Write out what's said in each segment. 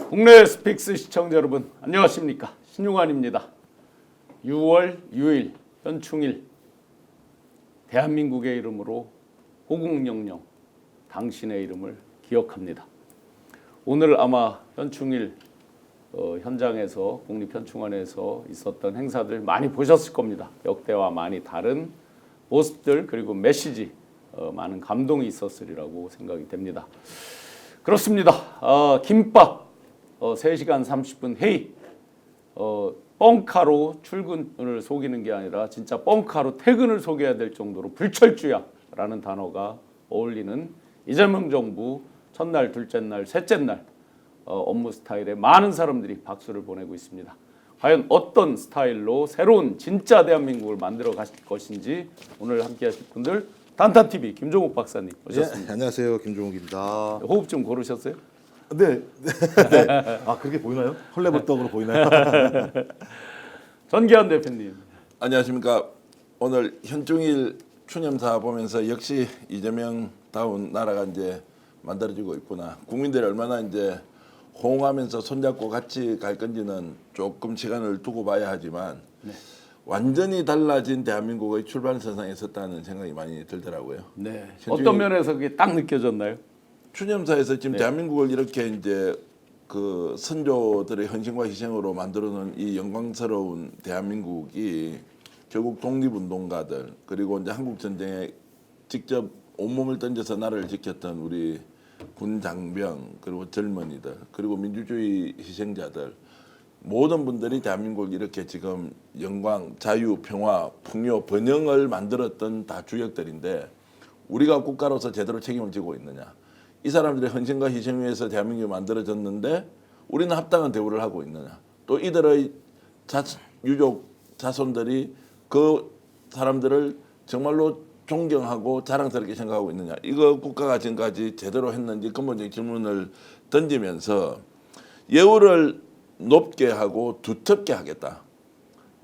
국내 스픽스 시청자 여러분 안녕하십니까, 신용환입니다. 6월 6일 현충일, 대한민국의 이름으로 호국영령 당신의 이름을 기억합니다. 오늘 아마 현충일 현장에서 국립현충원에서 있었던 행사들 많이 보셨을 겁니다. 역대와 많이 다른 모습들, 그리고 메시지, 많은 감동이 있었으리라고 생각이 됩니다. 그렇습니다. 김밥 3시간 30분 회의, 뻥카로 출근을 속이는 게 아니라 진짜 뻥카로 퇴근을 속여야 될 정도로 불철주야라는 단어가 어울리는 이재명 정부 첫날, 둘째 날, 셋째 날 업무 스타일에 많은 사람들이 박수를 보내고 있습니다. 과연 어떤 스타일로 새로운 진짜 대한민국을 만들어 가실 것인지 오늘 함께 하실 분들, 단탄TV 김종욱 박사님 오셨습니다. 네, 안녕하세요. 김종욱입니다. 호흡 좀 고르셨어요? 네. 네. 아, 그렇게 보이나요? 헐레벌떡으로 보이나요? 전기현 대표님. 안녕하십니까. 오늘 현충일 추념사 보면서 역시 이재명다운 나라가 이제 만들어지고 있구나. 국민들이 얼마나 이제 호응하면서 손잡고 같이 갈 건지는 조금 시간을 두고 봐야 하지만 완전히 달라진 대한민국의 출발선상에 섰다는 생각이 많이 들더라고요. 네. 어떤 면에서 그게 딱 느껴졌나요? 추념사에서 지금 대한민국을 이렇게 이제 그 선조들의 헌신과 희생으로 만들어놓은 이 영광스러운 대한민국이 결국 독립운동가들, 그리고 이제 한국 전쟁에 직접 온몸을 던져서 나라를 지켰던 우리 군 장병, 그리고 젊은이들, 그리고 민주주의 희생자들, 모든 분들이 대한민국을 이렇게 지금 영광, 자유, 평화, 풍요, 번영을 만들었던 다 주역들인데 우리가 국가로서 제대로 책임을 지고 있느냐. 이 사람들의 헌신과 희생 위에서 대한민국이 만들어졌는데 우리는 합당한 대우를 하고 있느냐. 또 이들의 유족, 자손들이 그 사람들을 정말로 존경하고 자랑스럽게 생각하고 있느냐. 이거 국가가 지금까지 제대로 했는지 근본적인 질문을 던지면서 예우를 높게 하고 두텁게 하겠다.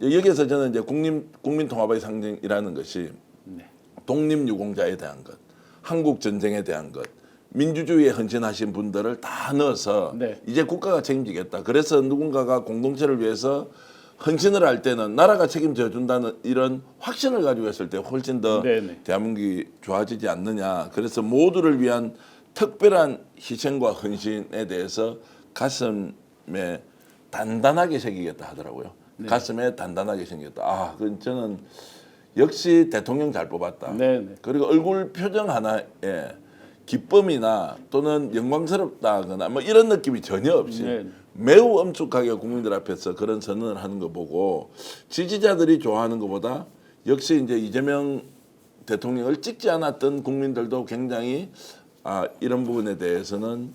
여기에서 저는 이제 국민 통합의 상징이라는 것이 독립유공자에 대한 것, 한국 전쟁에 대한 것, 민주주의에 헌신하신 분들을 다 넣어서 이제 국가가 책임지겠다. 그래서 누군가가 공동체를 위해서 헌신을 할 때는 나라가 책임져 준다는 이런 확신을 가지고 했을 때 훨씬 더 대한민국이 좋아지지 않느냐. 그래서 모두를 위한 특별한 희생과 헌신에 대해서 가슴에 단단하게 새기겠다 하더라고요. 가슴에 단단하게 새기겠다. 아, 그건 저는 역시 대통령 잘 뽑았다. 그리고 얼굴 표정 하나에 기쁨이나 또는 영광스럽다거나 뭐 이런 느낌이 전혀 없이 매우 엄숙하게 국민들 앞에서 그런 선언을 하는 거 보고 지지자들이 좋아하는 것보다 역시 이제 이재명 대통령을 찍지 않았던 국민들도 굉장히 이런 부분에 대해서는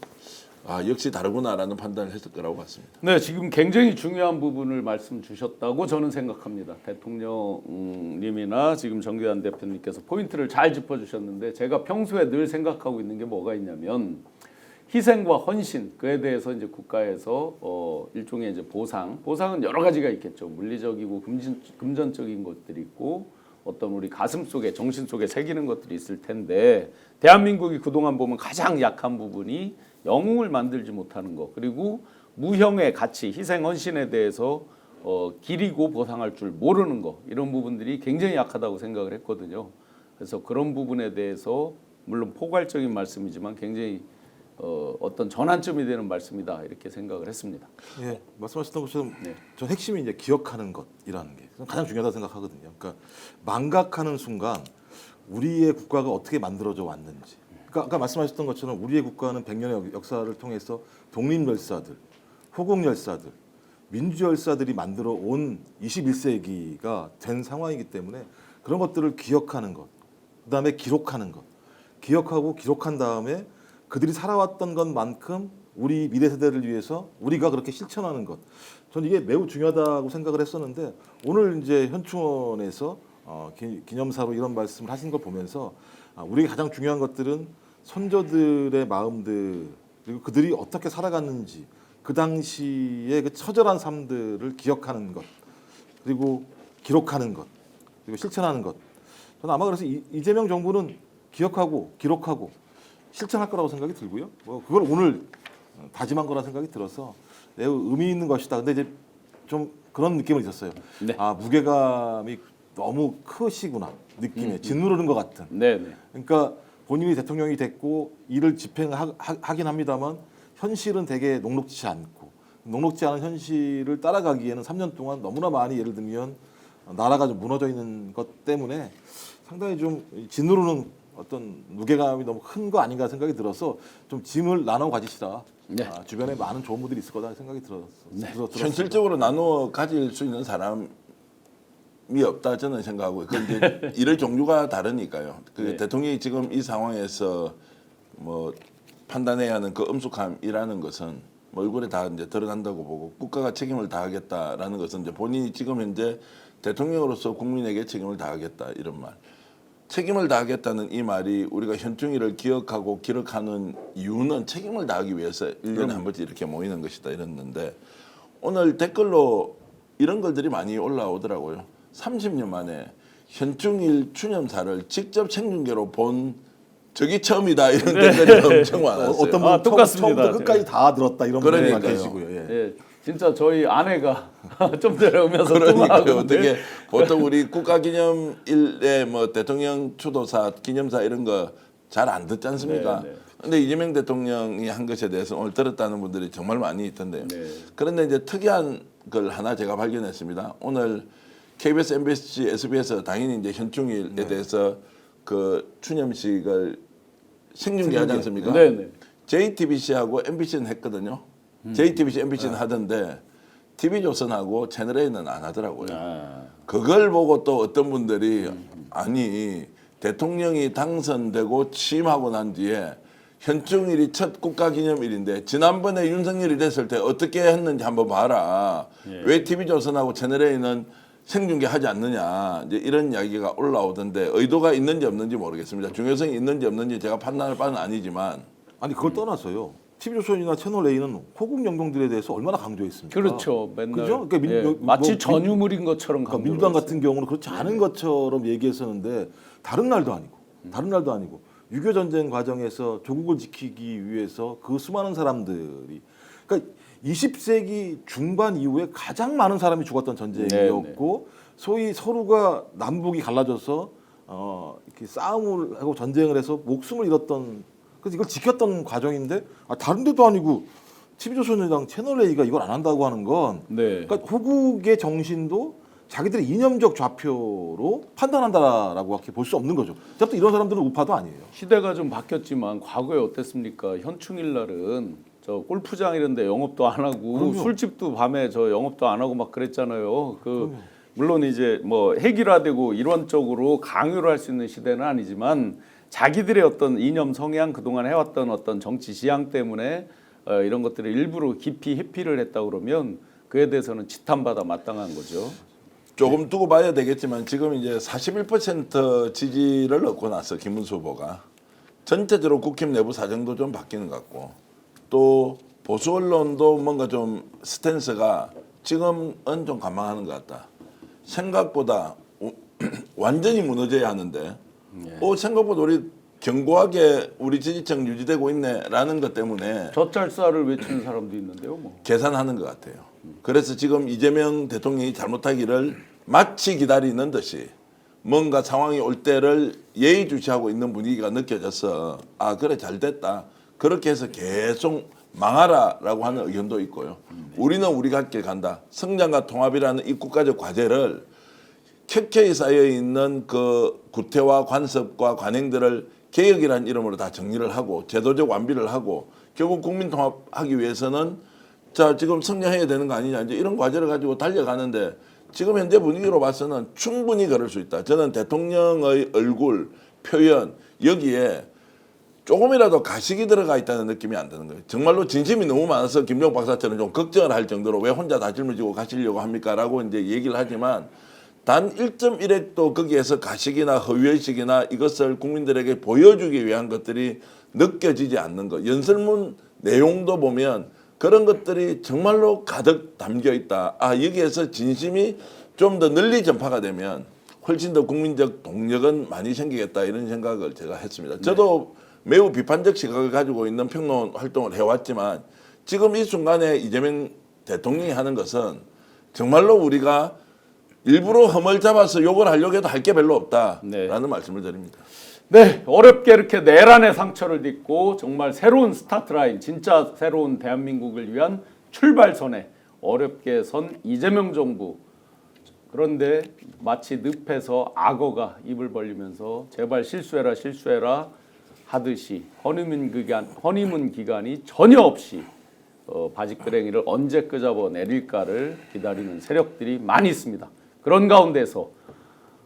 역시 다르구나라는 판단을 했을 거라고 봤습니다. 네, 지금 굉장히 중요한 부분을 말씀 주셨다고 저는 생각합니다. 대통령님이나 지금 정기환 대표님께서 포인트를 잘 짚어주셨는데, 제가 평소에 늘 생각하고 있는 게 뭐가 있냐면 희생과 헌신, 그에 대해서 이제 국가에서 일종의 이제 보상은 여러 가지가 있겠죠. 물리적이고 금전적인 것들이 있고 어떤 우리 가슴 속에, 정신 속에 새기는 것들이 있을 텐데, 대한민국이 그동안 보면 가장 약한 부분이 영웅을 만들지 못하는 것, 그리고 무형의 가치, 희생, 헌신에 대해서 기리고 보상할 줄 모르는 것, 이런 부분들이 굉장히 약하다고 생각을 했거든요. 그래서 그런 부분에 대해서 물론 포괄적인 말씀이지만 굉장히 어떤 전환점이 되는 말씀이다, 이렇게 생각을 했습니다. 예, 말씀하셨던 것처럼 전 핵심이 이제 기억하는 것이라는 게 가장 중요하다고 생각하거든요. 그러니까 망각하는 순간 우리의 국가가 어떻게 만들어져 왔는지. 그러니까 아까 말씀하셨던 것처럼 우리의 국가는 100년의 역사를 통해서 독립열사들, 호국열사들, 민주열사들이 만들어 온 21세기가 된 상황이기 때문에 그런 것들을 기억하는 것, 그다음에 기록하는 것, 기억하고 기록한 다음에 그들이 살아왔던 것만큼 우리 미래 세대를 위해서 우리가 그렇게 실천하는 것, 저는 이게 매우 중요하다고 생각을 했었는데 오늘 이제 현충원에서 기념사로 이런 말씀을 하신 걸 보면서 우리에게 가장 중요한 것들은 선조들의 마음들, 그리고 그들이 어떻게 살아갔는지 그 당시의 그 처절한 삶들을 기억하는 것, 그리고 기록하는 것, 그리고 실천하는 것. 저는 아마 그래서 이재명 정부는 기억하고 기록하고 실천할 거라고 생각이 들고요. 그걸 오늘 다짐한 거라 생각이 들어서 매우 의미 있는 것이다. 근데 이제 좀 그런 느낌은 있었어요. 네. 아 무게감이 너무 크시구나 느낌에 짓누르는 것 같은. 네, 네. 그러니까 본인이 대통령이 됐고 일을 집행하긴 합니다만 현실은 되게 녹록지 않고 녹록지 않은 현실을 따라가기에는 3년 동안 너무나 많이 예를 들면 나라가 좀 무너져 있는 것 때문에 상당히 좀 짓누르는 어떤 무게감이 너무 큰 거 아닌가 생각이 들어서 좀 짐을 나눠 가지시라. 네. 주변에 많은 좋은 분들이 있을 거다 생각이 들었어요. 현실적으로 나누어 가질 수 있는 사람이 없다 저는 생각하고 근데 일의 종류가 다르니까요. 그 네. 대통령이 지금 이 상황에서 뭐 판단해야 하는 그 엄숙함이라는 것은 뭐 얼굴에 다 이제 드러난다고 보고 국가가 책임을 다하겠다라는 것은 이제 본인이 지금 현재 대통령으로서 국민에게 책임을 다하겠다 이런 말. 책임을 다하겠다는 이 말이 우리가 현충일을 기억하고 기록하는 이유는 책임을 다하기 위해서 1년에 한 번씩 이렇게 모이는 것이다 이랬는데 오늘 댓글로 이런 글들이 많이 올라오더라고요. 30년 만에 현충일 추념사를 직접 생중계로 본 적이 처음이다 이런 댓글이 엄청 많았어요. 어떤 분은 똑같습니다. 처음부터 끝까지 다 들었다 이런 분이 그러니까요. 계시고요. 예. 예, 진짜 저희 아내가 좀 전에 오면서 그러니까요. 통화하고 어떻게 보통 우리 국가기념일에 뭐 대통령 추도사, 기념사 이런 거 잘 안 듣지 않습니까? 네, 네. 근데 이재명 대통령이 한 것에 대해서 오늘 들었다는 분들이 정말 많이 있던데요. 네. 그런데 이제 특이한 걸 하나 제가 발견했습니다. 오늘 KBS, MBC, SBS 당연히 이제 현충일에 대해서 그 추념식을 생중계하지 않습니까? 네, 네. JTBC하고 MBC는 했거든요. JTBC, MBC는 하던데 TV조선하고 채널A는 안 하더라고요. 아, 그걸 보고 또 어떤 분들이 아니 대통령이 당선되고 취임하고 난 뒤에 현충일이 첫 국가기념일인데 지난번에 윤석열이 됐을 때 어떻게 했는지 한번 봐라. 왜 TV조선하고 채널A는 생중계하지 않느냐 이제 이런 이야기가 올라오던데 의도가 있는지 없는지 모르겠습니다. 중요성이 있는지 없는지 제가 판단할 바는 아니지만 아니 그걸 떠나서요. TV조선이나 채널A는 호국 영웅들에 대해서 얼마나 강조했습니까? 그렇죠. 맨날 그죠? 그러니까 예, 마치 전유물인 것처럼 그러니까 강조를 민주당 했어요. 같은 경우는 그렇지 않은 것처럼 얘기했었는데 다른 날도 아니고 6.25 전쟁 과정에서 조국을 지키기 위해서 그 수많은 사람들이 그러니까 20세기 중반 이후에 가장 많은 사람이 죽었던 전쟁이었고 소위 서로가 남북이 갈라져서 이렇게 싸움을 하고 전쟁을 해서 목숨을 잃었던 그래서 이걸 지켰던 과정인데 다른 데도 아니고 TV조선이랑 채널A가 이걸 안 한다고 하는 건 네. 그러니까 호국의 정신도 자기들의 이념적 좌표로 판단한다라고 이렇게 볼 수 없는 거죠. 어차피 이런 사람들은 우파도 아니에요. 시대가 좀 바뀌었지만 과거에 어땠습니까? 현충일 날은 저 골프장 이런 데 영업도 안 하고 그럼요. 술집도 밤에 저 영업도 안 하고 막 그랬잖아요. 물론 이제 뭐 획일화되고 일원적으로 강요를 할 수 있는 시대는 아니지만 자기들의 어떤 이념 성향 그동안 해왔던 어떤 정치 지향 때문에 이런 것들을 일부러 깊이 회피를 했다 그러면 그에 대해서는 지탄받아 마땅한 거죠. 조금 두고 봐야 되겠지만 지금 이제 41% 지지를 얻고 나서 김문수 후보가 전체적으로 국힘 내부 사정도 좀 바뀌는 것 같고 또 보수 언론도 뭔가 좀 스탠스가 지금은 좀 관망하는 것 같다. 생각보다 완전히 무너져야 하는데 생각보다 우리 견고하게 우리 지지층 유지되고 있네라는 것 때문에 젖잘쌀을 외치는 사람도 있는데요. 뭐. 계산하는 것 같아요. 그래서 지금 이재명 대통령이 잘못하기를 마치 기다리는 듯이 뭔가 상황이 올 때를 예의주시하고 있는 분위기가 느껴져서 아 그래 잘 됐다. 그렇게 해서 계속 망하라라고 하는 의견도 있고요. 우리는 우리 갈 길 간다. 성장과 통합이라는 이 국가적 과제를 켜켜이 쌓여 있는 그 구태와 관습과 관행들을 개혁이라는 이름으로 다 정리를 하고 제도적 완비를 하고 결국 국민 통합하기 위해서는 자 지금 성장해야 되는 거 아니냐 이제 이런 과제를 가지고 달려가는데 지금 현재 분위기로 봐서는 충분히 그럴 수 있다. 저는 대통령의 얼굴 표현 여기에 조금이라도 가식이 들어가 있다는 느낌이 안 드는 거예요. 정말로 진심이 너무 많아서 김종 박사처럼 좀 걱정을 할 정도로 왜 혼자 다 짊어지고 가시려고 합니까라고 이제 얘기를 하지만 단 1.1핵도 거기에서 가식이나 허위의식이나 이것을 국민들에게 보여주기 위한 것들이 느껴지지 않는 것. 연설문 내용도 보면 그런 것들이 정말로 가득 담겨 있다. 아 여기에서 진심이 좀 더 널리 전파가 되면 훨씬 더 국민적 동력은 많이 생기겠다 이런 생각을 제가 했습니다. 저도 매우 비판적 시각을 가지고 있는 평론 활동을 해왔지만 지금 이 순간에 이재명 대통령이 하는 것은 정말로 우리가 일부러 흠을 잡아서 욕을 하려고 해도 할 게 별로 없다라는 말씀을 드립니다. 네, 어렵게 이렇게 내란의 상처를 딛고 정말 새로운 스타트 라인, 진짜 새로운 대한민국을 위한 출발선에 어렵게 선 이재명 정부. 그런데 마치 늪에서 악어가 입을 벌리면서 제발 실수해라 실수해라 하듯이 허니문 기간이 전혀 없이 바지끄레기를 언제 끄잡아 내릴까를 기다리는 세력들이 많이 있습니다. 그런 가운데서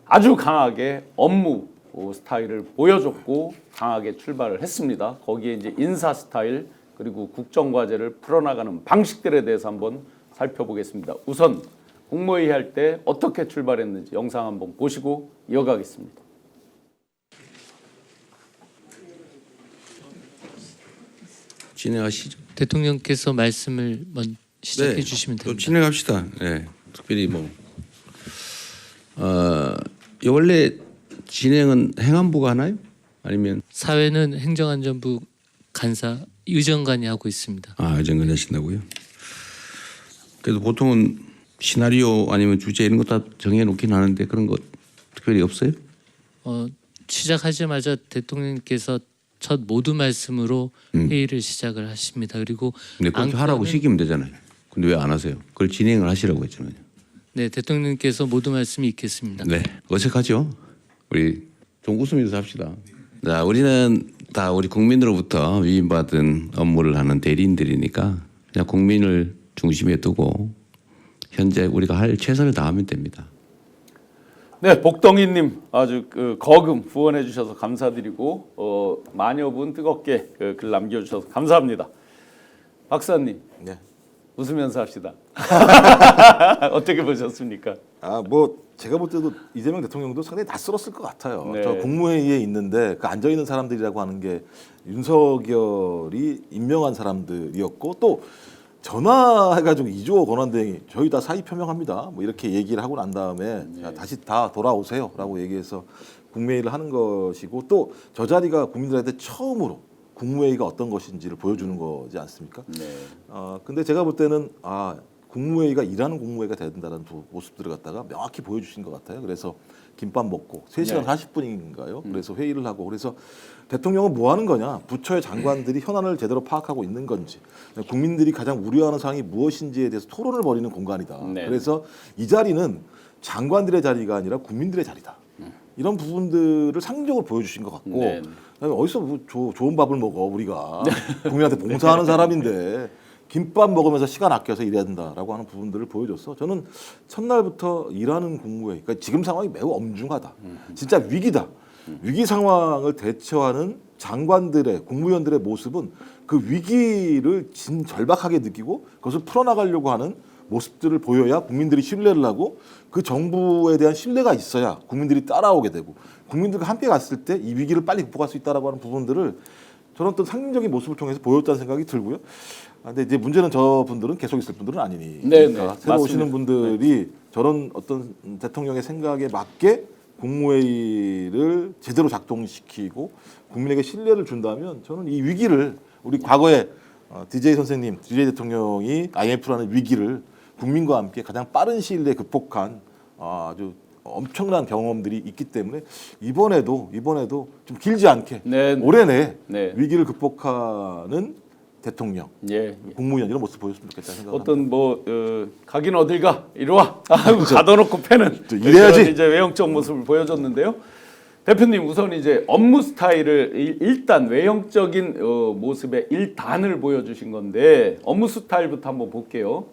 아주 강하게 업무 스타일을 보여줬고 강하게 출발을 했습니다. 거기에 이제 인사 스타일 그리고 국정과제를 풀어나가는 방식들에 대해서 한번 살펴보겠습니다. 우선 국무회의 할 때 어떻게 출발했는지 영상 한번 보시고 이어가겠습니다. 진행하시죠. 대통령께서 말씀을 시작해 주시면 또 됩니다. 진행합시다. 네, 특별히 원래 진행은 행안부가 하나요? 아니면 사회는 행정안전부 간사 의정관이 하고 있습니다. 의정관 하신다고요? 그래도 보통은 시나리오 아니면 주제 이런 거 다 정해놓긴 하는데 그런 거 특별히 없어요? 시작하자마자 대통령께서 첫 모두 말씀으로 회의를 시작을 하십니다. 그리고 근데 그렇게 하라고 시키면 되잖아요. 근데 왜 안 하세요? 그걸 진행을 하시라고 했잖아요. 네, 대통령께서 모두 말씀이 있겠습니다. 네, 어색하죠? 우리 좀 웃으면서 합시다. 자, 우리는 다 우리 국민으로부터 위임받은 업무를 하는 대리인들이니까 그냥 국민을 중심에 두고 현재 우리가 할 최선을 다하면 됩니다. 네, 복덩이님 아주 거금 후원해 주셔서 감사드리고 마녀분 뜨겁게 글 남겨주셔서 감사합니다. 박사님, 네. 웃으면서 합시다. 어떻게 보셨습니까? 제가 볼 때도 이재명 대통령도 상당히 낯설었을 것 같아요. 네. 저 국무회의에 있는데 그 앉아 있는 사람들이라고 하는 게 윤석열이 임명한 사람들이었고 또 전화해가지고 2조 권한대행이 저희 다 사의 표명합니다. 뭐 이렇게 얘기를 하고 난 다음에 자, 다시 다 돌아오세요라고 얘기해서 국무회의를 하는 것이고 또 저 자리가 국민들한테 처음으로 국무회의가 어떤 것인지를 보여주는 거지 않습니까? 네. 근데 제가 볼 때는 국무회의가 일하는 국무회의가 돼야 된다는 두 모습들을 갖다가 명확히 보여주신 것 같아요. 그래서 김밥 먹고 3시간 네. 40분인가요? 그래서 회의를 하고 그래서 대통령은 뭐 하는 거냐? 부처의 장관들이 현안을 제대로 파악하고 있는 건지 국민들이 가장 우려하는 사항이 무엇인지에 대해서 토론을 벌이는 공간이다. 네. 그래서 이 자리는 장관들의 자리가 아니라 국민들의 자리다. 이런 부분들을 상징적으로 보여주신 것 같고 네. 그다음에 어디서 좋은 밥을 먹어 우리가 국민한테 봉사하는 사람인데 김밥 먹으면서 시간 아껴서 일해야 된다라고 하는 부분들을 보여줬어. 저는 첫날부터 일하는 국무회의, 그러니까 지금 상황이 매우 엄중하다. 진짜 위기다. 위기 상황을 대처하는 장관들의 국무위원들의 모습은 그 위기를 절박하게 느끼고 그것을 풀어나가려고 하는 모습들을 보여야 국민들이 신뢰를 하고 그 정부에 대한 신뢰가 있어야 국민들이 따라오게 되고 국민들과 함께 갔을 때 이 위기를 빨리 극복할 수 있다라고 하는 부분들을 저는 어떤 상징적인 모습을 통해서 보였다는 생각이 들고요. 근데 이제 문제는 저분들은 계속 있을 분들은 아니니. 네, 그러니까 네, 새로 맞습니다. 오시는 분들이 저런 어떤 대통령의 생각에 맞게 국무회의를 제대로 작동시키고 국민에게 신뢰를 준다면 저는 이 위기를 우리 과거에 DJ 선생님, DJ 대통령이 IMF라는 위기를 국민과 함께 가장 빠른 시일 내에 극복한 아주 엄청난 경험들이 있기 때문에 이번에도 좀 길지 않게 네. 올해 내에 네. 위기를 극복하는 대통령, 예. 국무위원 이런 모습 보였으면 좋겠다는 생각을 어떤 가긴 어딜 가 이리 와 가둬놓고 패는 또 이래야지. 그런 이제 외형적 모습을 보여줬는데요. 대표님 우선 이제 업무 스타일을 일단 외형적인 모습의 일단을 보여주신 건데 업무 스타일부터 한번 볼게요.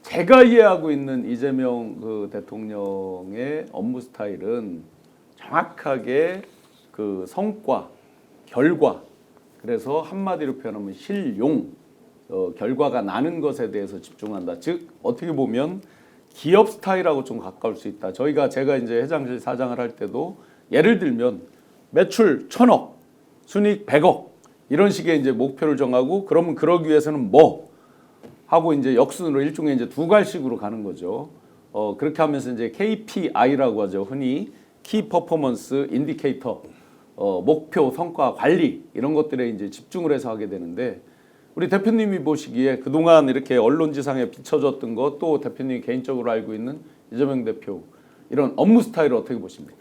제가 이해하고 있는 이재명 대통령의 업무 스타일은 정확하게 그 성과, 결과, 그래서 한마디로 표현하면 실용, 결과가 나는 것에 대해서 집중한다. 즉 어떻게 보면 기업 스타일하고 좀 가까울 수 있다. 제가 이제 회장실 사장을 할 때도 예를 들면 매출 1,000억, 순이익 100억 이런 식의 이제 목표를 정하고 그러면 그러기 위해서는 뭐 하고 이제 역순으로 일종의 이제 두 갈식으로 가는 거죠. 그렇게 하면서 이제 KPI라고 하죠. 흔히 키 퍼포먼스 인디케이터, 목표, 성과, 관리 이런 것들에 이제 집중을 해서 하게 되는데 우리 대표님이 보시기에 그동안 이렇게 언론지상에 비춰졌던 것, 또 대표님이 개인적으로 알고 있는 이재명 대표 이런 업무 스타일을 어떻게 보십니까?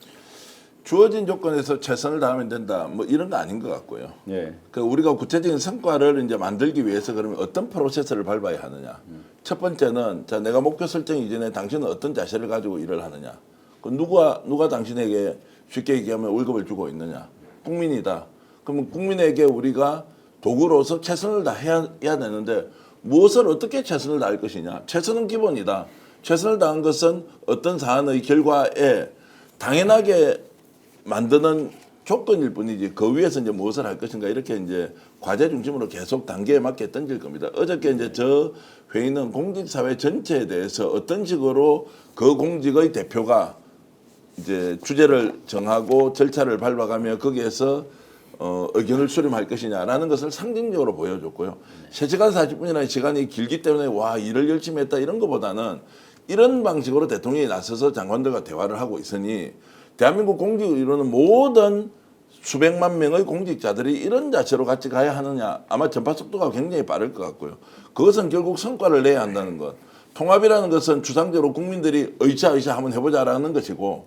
주어진 조건에서 최선을 다하면 된다. 뭐 이런 거 아닌 것 같고요. 예. 그 우리가 구체적인 성과를 이제 만들기 위해서 그러면 어떤 프로세스를 밟아야 하느냐. 첫 번째는 자 내가 목표 설정 이전에 당신은 어떤 자세를 가지고 일을 하느냐. 그 누가 당신에게 쉽게 얘기하면 월급을 주고 있느냐. 국민이다. 그러면 국민에게 우리가 도구로서 최선을 다해야 되는데 무엇을 어떻게 최선을 다할 것이냐. 최선은 기본이다. 최선을 다한 것은 어떤 사안의 결과에 당연하게 만드는 조건일 뿐이지 그 위에서 이제 무엇을 할 것인가 이렇게 이제 과제 중심으로 계속 단계에 맞게 던질 겁니다. 어저께 이제 저 회의는 공직사회 전체에 대해서 어떤 식으로 그 공직의 대표가 이제 주제를 정하고 절차를 밟아가며 거기에서 의견을 수렴할 것이냐라는 것을 상징적으로 보여줬고요. 3시간 40분이라는 시간이 길기 때문에 와 일을 열심히 했다 이런 것보다는 이런 방식으로 대통령이 나서서 장관들과 대화를 하고 있으니 대한민국 공직을 이루는 모든 수백만 명의 공직자들이 이런 자체로 같이 가야 하느냐. 아마 전파 속도가 굉장히 빠를 것 같고요. 그것은 결국 성과를 내야 한다는 것. 통합이라는 것은 주상적으로 국민들이 의차 한번 해보자라는 것이고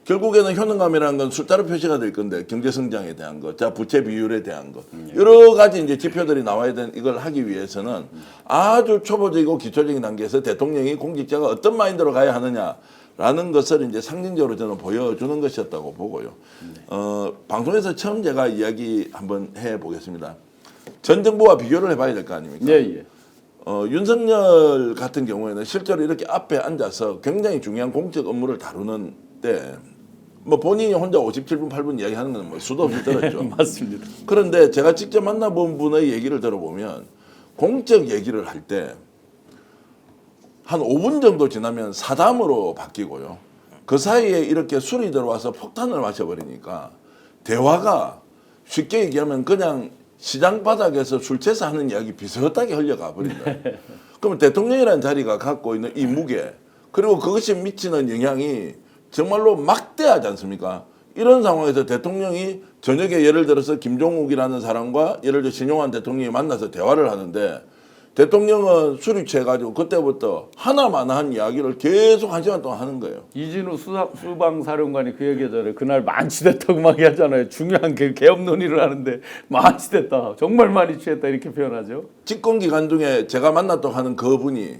결국에는 효능감이라는 건 숫자로 표시가 될 건데 경제 성장에 대한 것, 자 부채 비율에 대한 것 여러 가지 이제 지표들이 나와야 되는 이걸 하기 위해서는 아주 초보적이고 기초적인 단계에서 대통령이 공직자가 어떤 마인드로 가야 하느냐라는 것을 이제 상징적으로 저는 보여주는 것이었다고 보고요. 방송에서 처음 제가 이야기 한번 해보겠습니다. 전 정부와 비교를 해봐야 될 거 아닙니까? 예. 윤석열 같은 경우에는 실제로 이렇게 앞에 앉아서 굉장히 중요한 공적 업무를 다루는데 뭐 본인이 혼자 57분 8분 이야기하는 건 뭐 수도 없이 들었죠. 맞습니다. 그런데 제가 직접 만나본 분의 얘기를 들어보면 공적 얘기를 할 때 한 5분 정도 지나면 사담으로 바뀌고요. 그 사이에 이렇게 술이 들어와서 폭탄을 마셔버리니까 대화가 쉽게 얘기하면 그냥 시장 바닥에서 술 취해서 하는 이야기 비슷하게 흘려가 버린다. 그러면 대통령이라는 자리가 갖고 있는 이 무게 그리고 그것이 미치는 영향이 정말로 막대하지 않습니까? 이런 상황에서 대통령이 저녁에 예를 들어서 김종욱이라는 사람과 예를 들어 신용환 대통령이 만나서 대화를 하는데 대통령은 술이 취해가지고 그때부터 하나만한 이야기를 계속 1시간 동안 하는 거예요. 이진우 수방사령관이 그 얘기하잖아요. 그날 만취됐다고 막 하잖아요. 중요한 개업 논의를 하는데 만취됐다. 정말 많이 취했다 이렇게 표현하죠. 집권 기간 중에 제가 만났다고 하는 그분이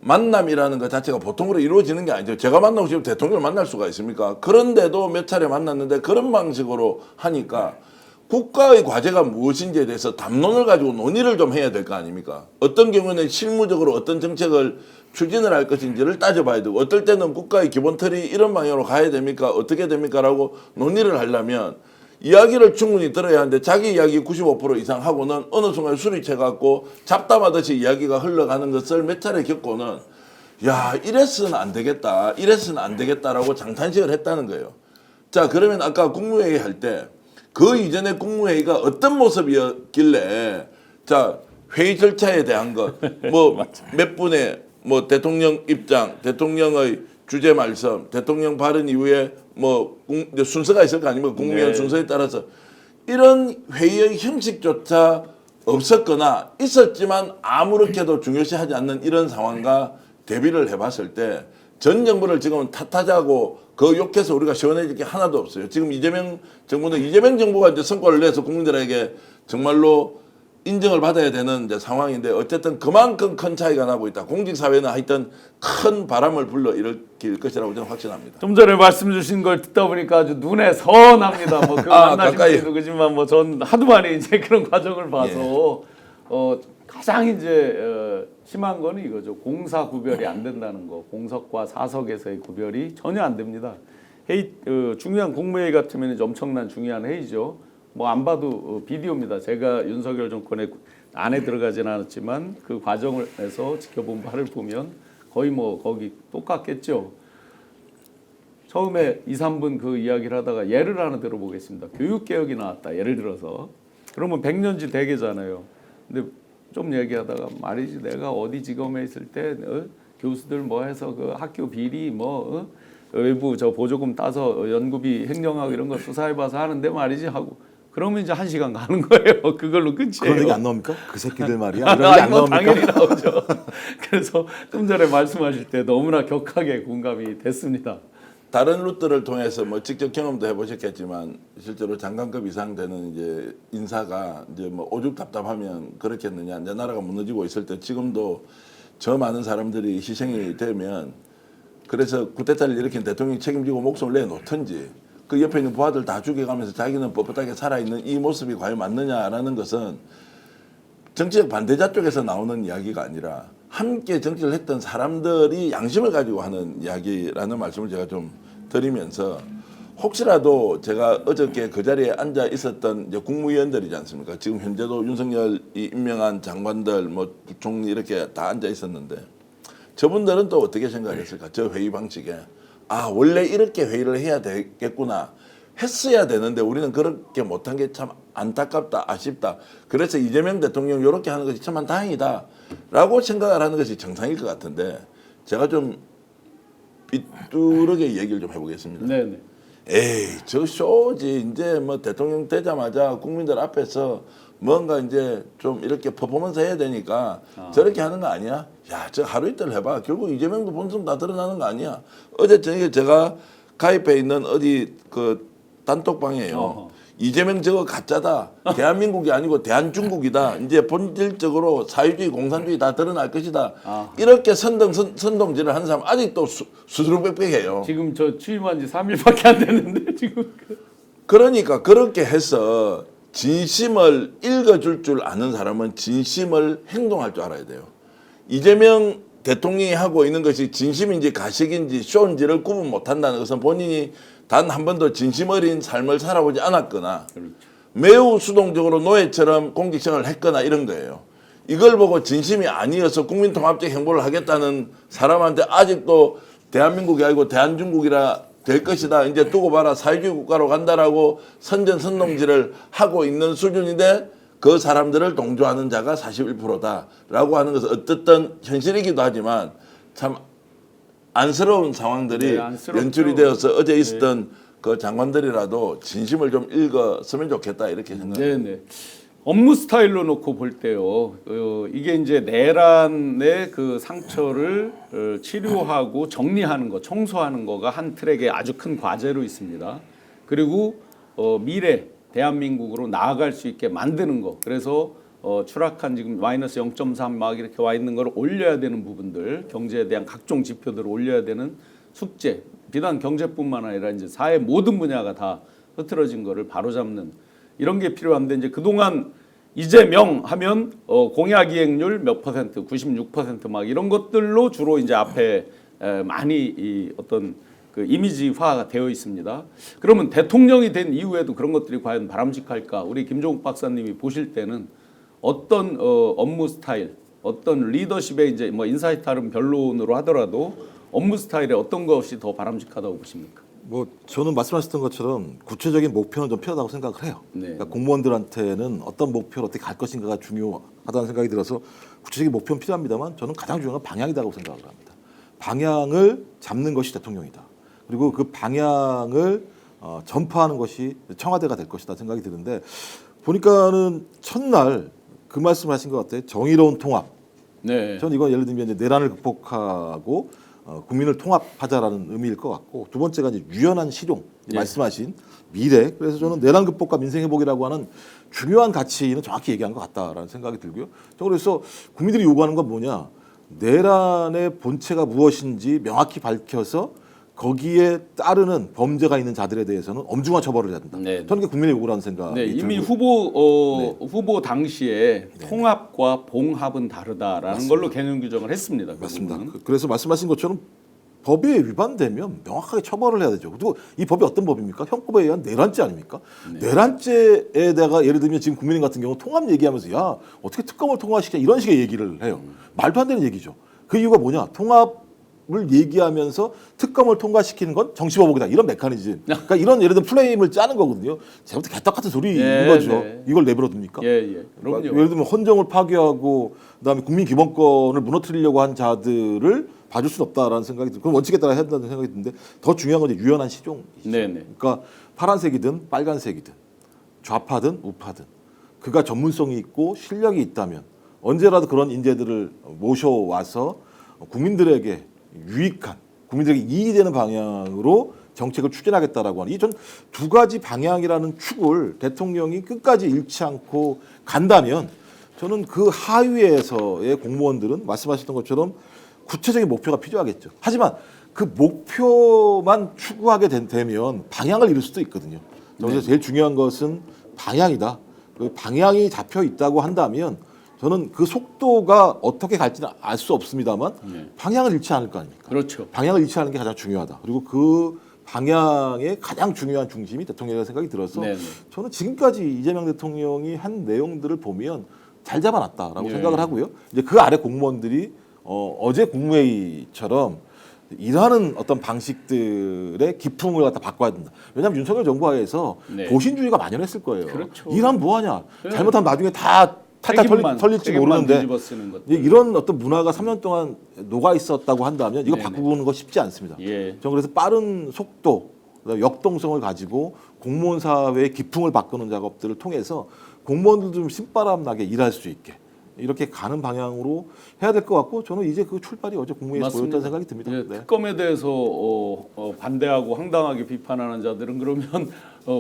만남이라는 것 자체가 보통으로 이루어지는 게 아니죠. 제가 만나고 지금 대통령을 만날 수가 있습니까? 그런데도 몇 차례 만났는데 그런 방식으로 하니까 국가의 과제가 무엇인지에 대해서 담론을 가지고 논의를 좀 해야 될 거 아닙니까? 어떤 경우에는 실무적으로 어떤 정책을 추진을 할 것인지를 따져봐야 되고 어떨 때는 국가의 기본 틀이 이런 방향으로 가야 됩니까? 어떻게 됩니까? 라고 논의를 하려면 이야기를 충분히 들어야 하는데 자기 이야기 95% 이상 하고는 어느 순간 술이 채갖고 잡담하듯이 이야기가 흘러가는 것을 몇 차례 겪고는 야 이래서는 안 되겠다 이래서는 안 되겠다라고 장탄식을 했다는 거예요. 자 그러면 아까 국무회의 할 때 그 이전에 국무회의가 어떤 모습이었길래 자 회의 절차에 대한 것 뭐 몇 분의 뭐 대통령 입장 대통령의 주제 말씀 대통령 발언 이후에 뭐 순서가 있을 거 아닙니까? 국무위원 순서에 따라서 이런 회의의 형식조차 없었거나 있었지만 아무렇게도 중요시하지 않는 이런 상황과 대비를 해봤을 때 전 정부를 지금 탓하자고 그 욕해서 우리가 시원해질 게 하나도 없어요. 지금 이재명 정부는 이재명 정부가 이제 성과를 내서 국민들에게 정말로 인정을 받아야 되는 이제 상황인데 어쨌든 그만큼 큰 차이가 나고 있다. 공직사회는 하여튼 큰 바람을 불러 일으킬 것이라고 저는 확신합니다. 좀 전에 말씀 주신 걸 듣다 보니까 아주 눈에 선합니다. 뭐 그 만나신 분도 그지만 뭐 전 하도 많이 이제 그런 과정을 봐서 가장 이제 심한 거는 이거죠. 공사 구별이 안 된다는 거. 공석과 사석에서의 구별이 전혀 안 됩니다. 회의 중요한 국무회의 같으면 이제 엄청난 중요한 회의죠. 뭐 안 봐도 비디오입니다. 제가 윤석열 정권의 안에 들어가지는 않았지만 그 과정을 해서 지켜본 바를 보면 거의 뭐 거기 똑같겠죠. 처음에 2, 3분 그 이야기를 하다가 예를 하나 들어보겠습니다. 교육개혁이 나왔다. 예를 들어서. 그러면 100년지 대계잖아요. 근데 좀 얘기하다가 말이지 내가 어디 지검에 있을 때 교수들 뭐 해서 그 학교 비리 외부 저 보조금 따서 연구비 횡령하고 이런 거 수사해봐서 하는데 말이지 하고 그러면 이제 1시간 가는 거예요. 그걸로 끝이에요. 그런 얘기 안 나옵니까? 그 새끼들 말이야. 이런 얘기 안 뭐 나옵니까? 당연히 나오죠. 그래서 좀 전에 말씀하실 때 너무나 격하게 공감이 됐습니다. 다른 루트를 통해서 뭐 직접 경험도 해보셨겠지만 실제로 장관급 이상 되는 이제 인사가 이제 뭐 오죽 답답하면 그렇겠느냐. 내 나라가 무너지고 있을 때 지금도 저 많은 사람들이 희생이 되면 그래서 쿠데타를 일으킨 대통령이 책임지고 목숨을 내놓든지 그 옆에 있는 부하들 다 죽여가면서 자기는 뻣뻣하게 살아있는 이 모습이 과연 맞느냐라는 것은 정치적 반대자 쪽에서 나오는 이야기가 아니라 함께 정치를 했던 사람들이 양심을 가지고 하는 이야기라는 말씀을 제가 좀 드리면서 혹시라도 제가 어저께 그 자리에 앉아 있었던 이제 국무위원들이지 않습니까? 지금 현재도 윤석열이 임명한 장관들 뭐 부총리 이렇게 다 앉아 있었는데 저분들은 또 어떻게 생각했을까? 저 회의 방식에 아 원래 이렇게 회의를 해야 되겠구나 했어야 되는데 우리는 그렇게 못한 게 참 안타깝다 아쉽다. 그래서 이재명 대통령 이렇게 하는 것이 참 다행이다 라고 생각을 하는 것이 정상일 것 같은데 제가 좀 삐뚤하게 얘기를 좀 해보겠습니다. 네네. 에이 저 쇼지 이제 뭐 대통령 되자마자 국민들 앞에서 뭔가 이제 좀 이렇게 퍼포먼스 해야 되니까 저렇게 하는 거 아니야? 야 저 하루 이틀 해봐 결국 이재명도 본성 다 드러나는 거 아니야? 어제 저녁에 제가 가입해 있는 어디 그 단톡방이에요. 어허. 이재명 저거 가짜다. 대한민국이 아니고 대한중국이다. 이제 본질적으로 사회주의 공산주의 다 드러날 것이다. 이렇게 선동질을 하는 사람 아직도 수두룩백백해요. 지금 저 취임한 지 3일밖에 안 됐는데 지금. 그러니까 그렇게 해서 진심을 읽어줄 줄 아는 사람은 진심을 행동할 줄 알아야 돼요. 이재명 대통령이 하고 있는 것이 진심인지 가식인지 쇼인지를 구분 못한다는 것은 본인이 단 한 번도 진심 어린 삶을 살아보지 않았거나 매우 수동적으로 노예처럼 공직생활을 했거나 이런 거예요. 이걸 보고 진심이 아니어서 국민통합적 행보를 하겠다는 사람한테 아직도 대한민국이 아니고 대한중국이라 될 것이다. 이제 두고 봐라. 사회주의 국가로 간다라고 선전선동질을 하고 있는 수준인데 그 사람들을 동조하는 자가 41%다라고 하는 것은 어떻든 현실이기도 하지만 참 안쓰러운 상황들이 네, 안쓰럽죠. 연출이 되어서 어제 있었던 그 장관들이라도 진심을 좀 읽었으면 좋겠다 이렇게 생각합니다. 네네. 업무 스타일로 놓고 볼 때요. 이게 이제 내란의 그 상처를 치료하고 정리하는 거, 청소하는 거가 한 트랙의 아주 큰 과제로 있습니다. 그리고 미래 대한민국으로 나아갈 수 있게 만드는 거. 그래서 추락한 지금 마이너스 0.3 막 이렇게 와 있는 걸 올려야 되는 부분들, 경제에 대한 각종 지표들을 올려야 되는 숙제. 비단 경제뿐만 아니라 이제 사회 모든 분야가 다 흐트러진 거를 바로잡는 이런 게 필요한데 이제 그동안 이재명 하면 공약 이행률 몇 퍼센트, 96% 이런 것들로 주로 이제 앞에 많이 이 어떤 그 이미지화가 되어 있습니다. 그러면 대통령이 된 이후에도 그런 것들이 과연 바람직할까? 우리 김종욱 박사님이 보실 때는 어떤 업무 스타일, 어떤 리더십의 이제 뭐 인사이탈은 변론으로 하더라도 업무 스타일에 어떤 것이 더 바람직하다고 보십니까? 뭐 저는 말씀하셨던 것처럼 구체적인 목표는 좀 필요하다고 생각을 해요. 네. 그러니까 공무원들한테는 어떤 목표로 어떻게 갈 것인가가 중요하다는 생각이 들어서 구체적인 목표는 필요합니다만 저는 가장 중요한 건 방향이라고 생각을 합니다. 방향을 잡는 것이 대통령이다. 그리고 그 방향을 전파하는 것이 청와대가 될 것이다 생각이 드는데 보니까는 첫날 그 말씀을 하신 것 같아요. 정의로운 통합. 네. 전 이건 예를 들면 이제 내란을 극복하고 국민을 통합하자라는 의미일 것 같고 두 번째가 이제 유연한 실용 예. 말씀하신 미래. 그래서 저는 내란 극복과 민생 회복이라고 하는 중요한 가치는 정확히 얘기한 것 같다라는 생각이 들고요. 저 그래서 국민들이 요구하는 건 뭐냐? 내란의 본체가 무엇인지 명확히 밝혀서 거기에 따르는 범죄가 있는 자들에 대해서는 엄중한 처벌을 해야 된다. 네. 저는 그게 국민의 요구라는 생각이 네, 이미 들고요. 후보 당시에 통합과 봉합은 다르다라는 걸로 개념 규정을 했습니다. 그 맞습니다. 부분은. 그래서 말씀하신 것처럼 법에 위반되면 명확하게 처벌을 해야 되죠. 그리고 이 법이 어떤 법입니까? 형법에 의한 내란죄 아닙니까? 내란죄에다가 예를 들면 지금 국민의힘 같은 경우 통합 얘기하면서 야 어떻게 특검을 통과시키냐 이런 식의 얘기를 해요. 말도 안 되는 얘기죠. 그 이유가 뭐냐? 통합을 얘기하면서 특검을 통과시키는 건 정치보복이다. 이런 메커니즘. 그러니까 이런 예를 들면 플레임을 짜는 거거든요. 제부터 개떡 같은 소리인 예, 거죠. 네. 이걸 내버려 둡니까? 예. 그럼요. 예를 들면 헌정을 파괴하고 그다음에 국민 기본권을 무너뜨리려고 한 자들을 봐줄 수는 없다라는 생각이 들고 그럼 원칙에 따라 해야 된다는 생각이 드는데 더 중요한 건 이제 유연한 시종이죠. 네네. 그러니까 파란색이든 빨간색이든 좌파든 우파든 그가 전문성이 있고 실력이 있다면 언제라도 그런 인재들을 모셔와서 국민들에게 유익한, 국민들에게 이익이 되는 방향으로 정책을 추진하겠다라고 하는 이 전 두 가지 방향이라는 축을 대통령이 끝까지 잃지 않고 간다면 저는 그 하위에서의 공무원들은 말씀하셨던 것처럼 구체적인 목표가 필요하겠죠. 하지만 그 목표만 추구하게 되면 방향을 잃을 수도 있거든요. 그래서 제일 중요한 것은 방향이다. 그 방향이 잡혀 있다고 한다면 저는 그 속도가 어떻게 갈지는 알 수 없습니다만 방향을 잃지 않을 거 아닙니까? 그렇죠. 방향을 잃지 않는 게 가장 중요하다. 그리고 그 방향의 가장 중요한 중심이 대통령이라는 생각이 들어서 네네. 저는 지금까지 이재명 대통령이 한 내용들을 보면 잘 잡아놨다라고 예. 생각을 하고요. 이제 그 아래 공무원들이 어제 국무회의처럼 일하는 어떤 방식들의 기풍을 갖다 바꿔야 된다. 왜냐하면 윤석열 정부 하에서 네. 도신주의가 만연했을 거예요. 그렇죠. 일하면 뭐하냐. 네. 잘못하면 나중에 다 탈탈 털릴지 책임만 모르는데 뒤집어 쓰는 것. 이런 어떤 문화가 3년 동안 녹아 있었다고 한다면 이거 네네. 바꾸는 거 쉽지 않습니다. 예. 저는 그래서 빠른 속도, 그다음에 역동성을 가지고 공무원 사회의 기풍을 바꾸는 작업들을 통해서 공무원들도 좀 신바람 나게 일할 수 있게 이렇게 가는 방향으로 해야 될 것 같고 저는 이제 그 출발이 어제 국무회의에서 맞습니다. 보였다는 생각이 듭니다. 예, 네. 특검에 대해서 반대하고 황당하게 비판하는 자들은 그러면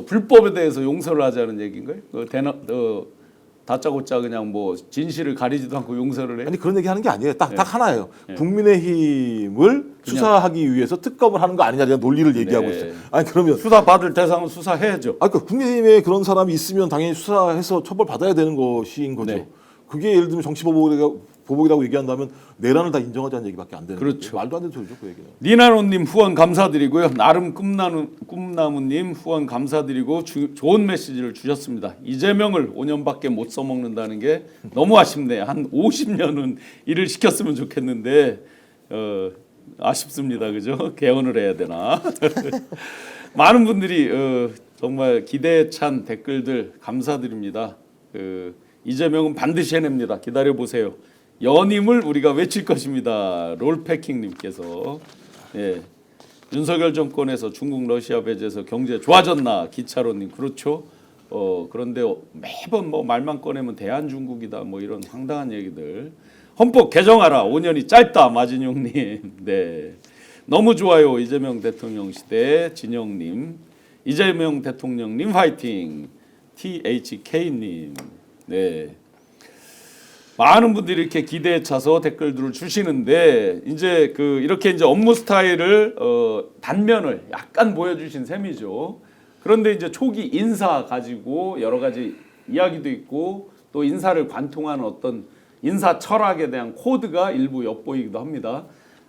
불법에 대해서 용서를 하자는 얘기인가요? 다짜고짜 그냥 뭐 진실을 가리지도 않고 용서를 해. 아니 그런 얘기 하는 게 아니에요. 딱 하나예요. 네. 국민의힘을 수사하기 위해서 특검을 하는 거 아니냐는 논리를 얘기하고 네. 있어요. 아니 그러면 수사 받을 대상은 수사해야죠. 그러니까 국민의힘에 그런 사람이 있으면 당연히 수사해서 처벌 받아야 되는 것인 거죠. 네. 그게 예를 들면 정치보복이라고 얘기한다면 내란을 다 인정하자는 얘기밖에 안 되는 그렇죠. 거죠. 말도 안 되는 소리죠, 그 얘기는. 니나노님 후원 감사드리고요. 나름 꿈나무님 후원 감사드리고 좋은 메시지를 주셨습니다. 이재명을 5년밖에 못 써먹는다는 게 너무 아쉽네요. 한 50년은 일을 시켰으면 좋겠는데 아쉽습니다. 그죠? 개헌을 해야 되나? 많은 분들이 정말 기대에 찬 댓글들 감사드립니다. 이재명은 반드시 해냅니다. 기다려 보세요. 연임을 우리가 외칠 것입니다. 롤패킹님께서 예. 윤석열 정권에서 중국 러시아 배제해서 경제 좋아졌나 기차로님 그렇죠. 그런데 매번 뭐 말만 꺼내면 대한중국이다 뭐 이런 황당한 얘기들. 헌법 개정하라 5년이 짧다 마진용님. 네. 너무 좋아요 이재명 대통령 시대 진영님. 이재명 대통령님 화이팅. THK님. 네. 많은 분들이 이렇게 기대에 차서 댓글들을 주시는데 이제 이렇게 이제 업무 스타일을 단면을 약간 보여주신 셈이죠. 그런데 이제 초기 인사 가지고 여러 가지 이야기도 있고 또 인사를 관통하는 어떤 인사 철학에 대한 코드가 일부 엿보이기도 합니다.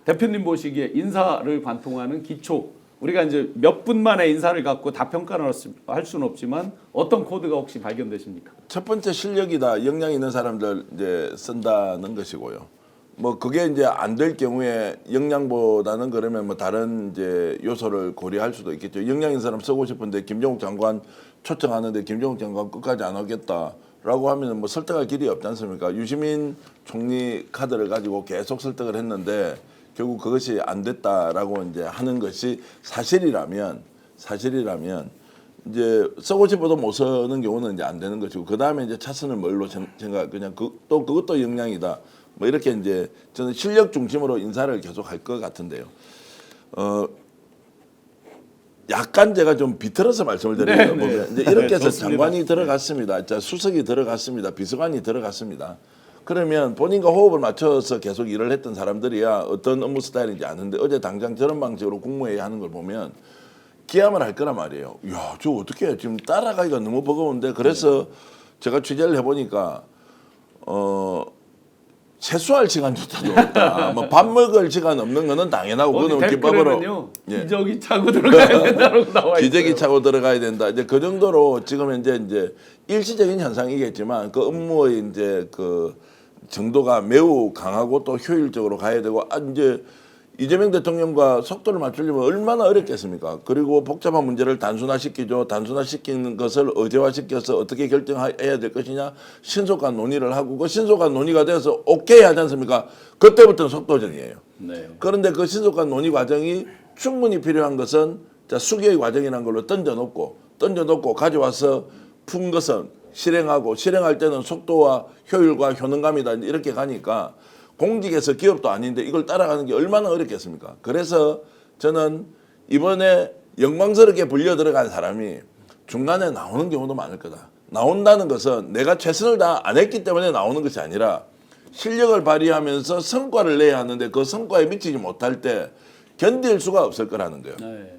대표님 보시기에 인사를 관통하는 기초 우리가 이제 몇 분 만에 인사를 갖고 다 평가를 할 수는 없지만 어떤 코드가 혹시 발견되십니까? 첫 번째 실력이다. 역량 있는 사람들 이제 쓴다는 것이고요. 뭐 그게 이제 안 될 경우에 역량보다는 그러면 뭐 다른 이제 요소를 고려할 수도 있겠죠. 역량 있는 사람 쓰고 싶은데 김정욱 장관 초청하는데 김정욱 장관 끝까지 안 오겠다라고 하면 뭐 설득할 길이 없지 않습니까? 유시민 총리 카드를 가지고 계속 설득을 했는데 결국 그것이 안 됐다라고 이제 하는 것이 사실이라면 이제 쓰고 싶어도 못 쓰는 경우는 이제 안 되는 것이고 그 다음에 이제 차선을 뭘로 생각 그냥 또 그것도 역량이다 뭐 이렇게 이제 저는 실력 중심으로 인사를 계속 할 것 같은데요. 약간 제가 좀 비틀어서 말씀을 드리면 네. 이제 이렇게 해서 좋습니다. 장관이 들어갔습니다. 자, 수석이 들어갔습니다. 비서관이 들어갔습니다. 그러면 본인과 호흡을 맞춰서 계속 일을 했던 사람들이야 어떤 업무 스타일인지 아는데 어제 당장 저런 방식으로 국무회의 하는 걸 보면 기함을 할 거란 말이에요. 야, 저 어떻게 해? 지금 따라가기가 너무 버거운데 그래서 제가 취재를 해보니까 세수할 시간조차도 없다. 뭐 밥 먹을 시간 없는 거는 당연하고 그거는 김밥으로 기저귀 차고 들어가야 된다고 나와 있어요. 기저귀 차고 들어가야 된다. 이제 그 정도로 지금 이제 일시적인 현상이겠지만 그 업무의 이제 그 정도가 매우 강하고 또 효율적으로 가야 되고 이제 이재명 대통령과 속도를 맞추려면 얼마나 어렵겠습니까? 그리고 복잡한 문제를 단순화시키죠. 단순화시키는 것을 의제화시켜서 어떻게 결정해야 될 것이냐 신속한 논의를 하고 그 신속한 논의가 돼서 오케이 하지 않습니까? 그때부터는 속도전이에요. 네. 그런데 그 신속한 논의 과정이 충분히 필요한 것은 수교의 과정이라는 걸로 던져놓고 가져와서 싶은 것은 실행하고 실행할 때는 속도와 효율과 효능감이다 이렇게 가니까 공직에서 기업도 아닌데 이걸 따라가는 게 얼마나 어렵겠습니까? 그래서 저는 이번에 영광스럽게 불려 들어간 사람이 중간에 나오는 경우도 많을 거다. 나온다는 것은 내가 최선을 다 안 했기 때문에 나오는 것이 아니라 실력을 발휘하면서 성과를 내야 하는데 그 성과에 미치지 못할 때 견딜 수가 없을 거라는 거예요. 네.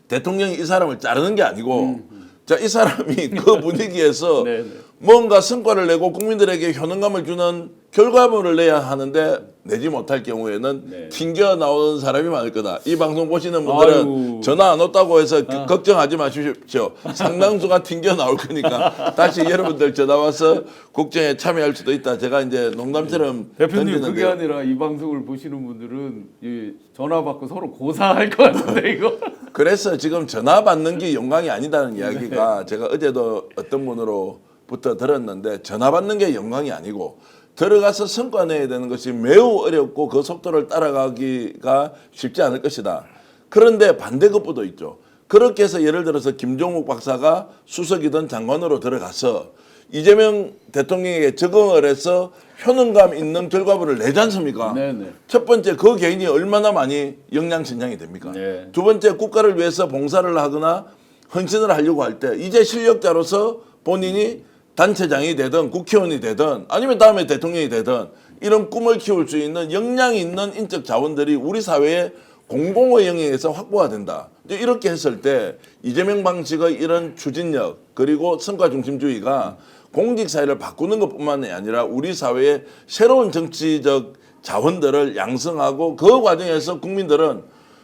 대통령이 이 사람을 자르는 게 아니고 자, 이 사람이 그 분위기에서 네, 네. 뭔가 성과를 내고 국민들에게 효능감을 주는 결과물을 내야 하는데 내지 못할 경우에는 네. 튕겨 나오는 사람이 많을 거다. 이 방송 보시는 분들은 아이고. 전화 안 왔다고 해서 걱정하지 마십시오. 상당수가 튕겨 나올 거니까 다시 여러분들 전화 와서 국정에 참여할 수도 있다. 제가 이제 농담처럼 대표님 던지는데요. 그게 아니라 이 방송을 보시는 분들은 이 전화 받고 서로 고사할 것 같은데 이거. 그래서 지금 전화 받는 게 영광이 아니다는 이야기가 제가 어제도 어떤 분으로부터 들었는데 전화 받는 게 영광이 아니고 들어가서 성과 내야 되는 것이 매우 어렵고 그 속도를 따라가기가 쉽지 않을 것이다. 그런데 반대급부도 있죠. 그렇게 해서 예를 들어서 김종욱 박사가 수석이든 장관으로 들어가서 이재명 대통령에게 적응을 해서 효능감 있는 결과물을 내지 않습니까? 네네. 첫 번째 그 개인이 얼마나 많이 역량신장이 됩니까? 네. 두 번째 국가를 위해서 봉사를 하거나 헌신을 하려고 할 때 이제 실력자로서 본인이 단체장이 되든 국회의원이 되든 아니면 다음에 대통령이 되든 이런 꿈을 키울 수 있는 역량이 있는 인적 자원들이 우리 사회의 공공의 영역에서 확보가 된다. 이제 이렇게 했을 때 이재명 방식의 이런 추진력 그리고 성과 중심주의가 공직 사회를 바꾸는 것뿐만이 아니라 우리 사회의 새로운 정치적 자원들을 양성하고 그 과정에서 국민들은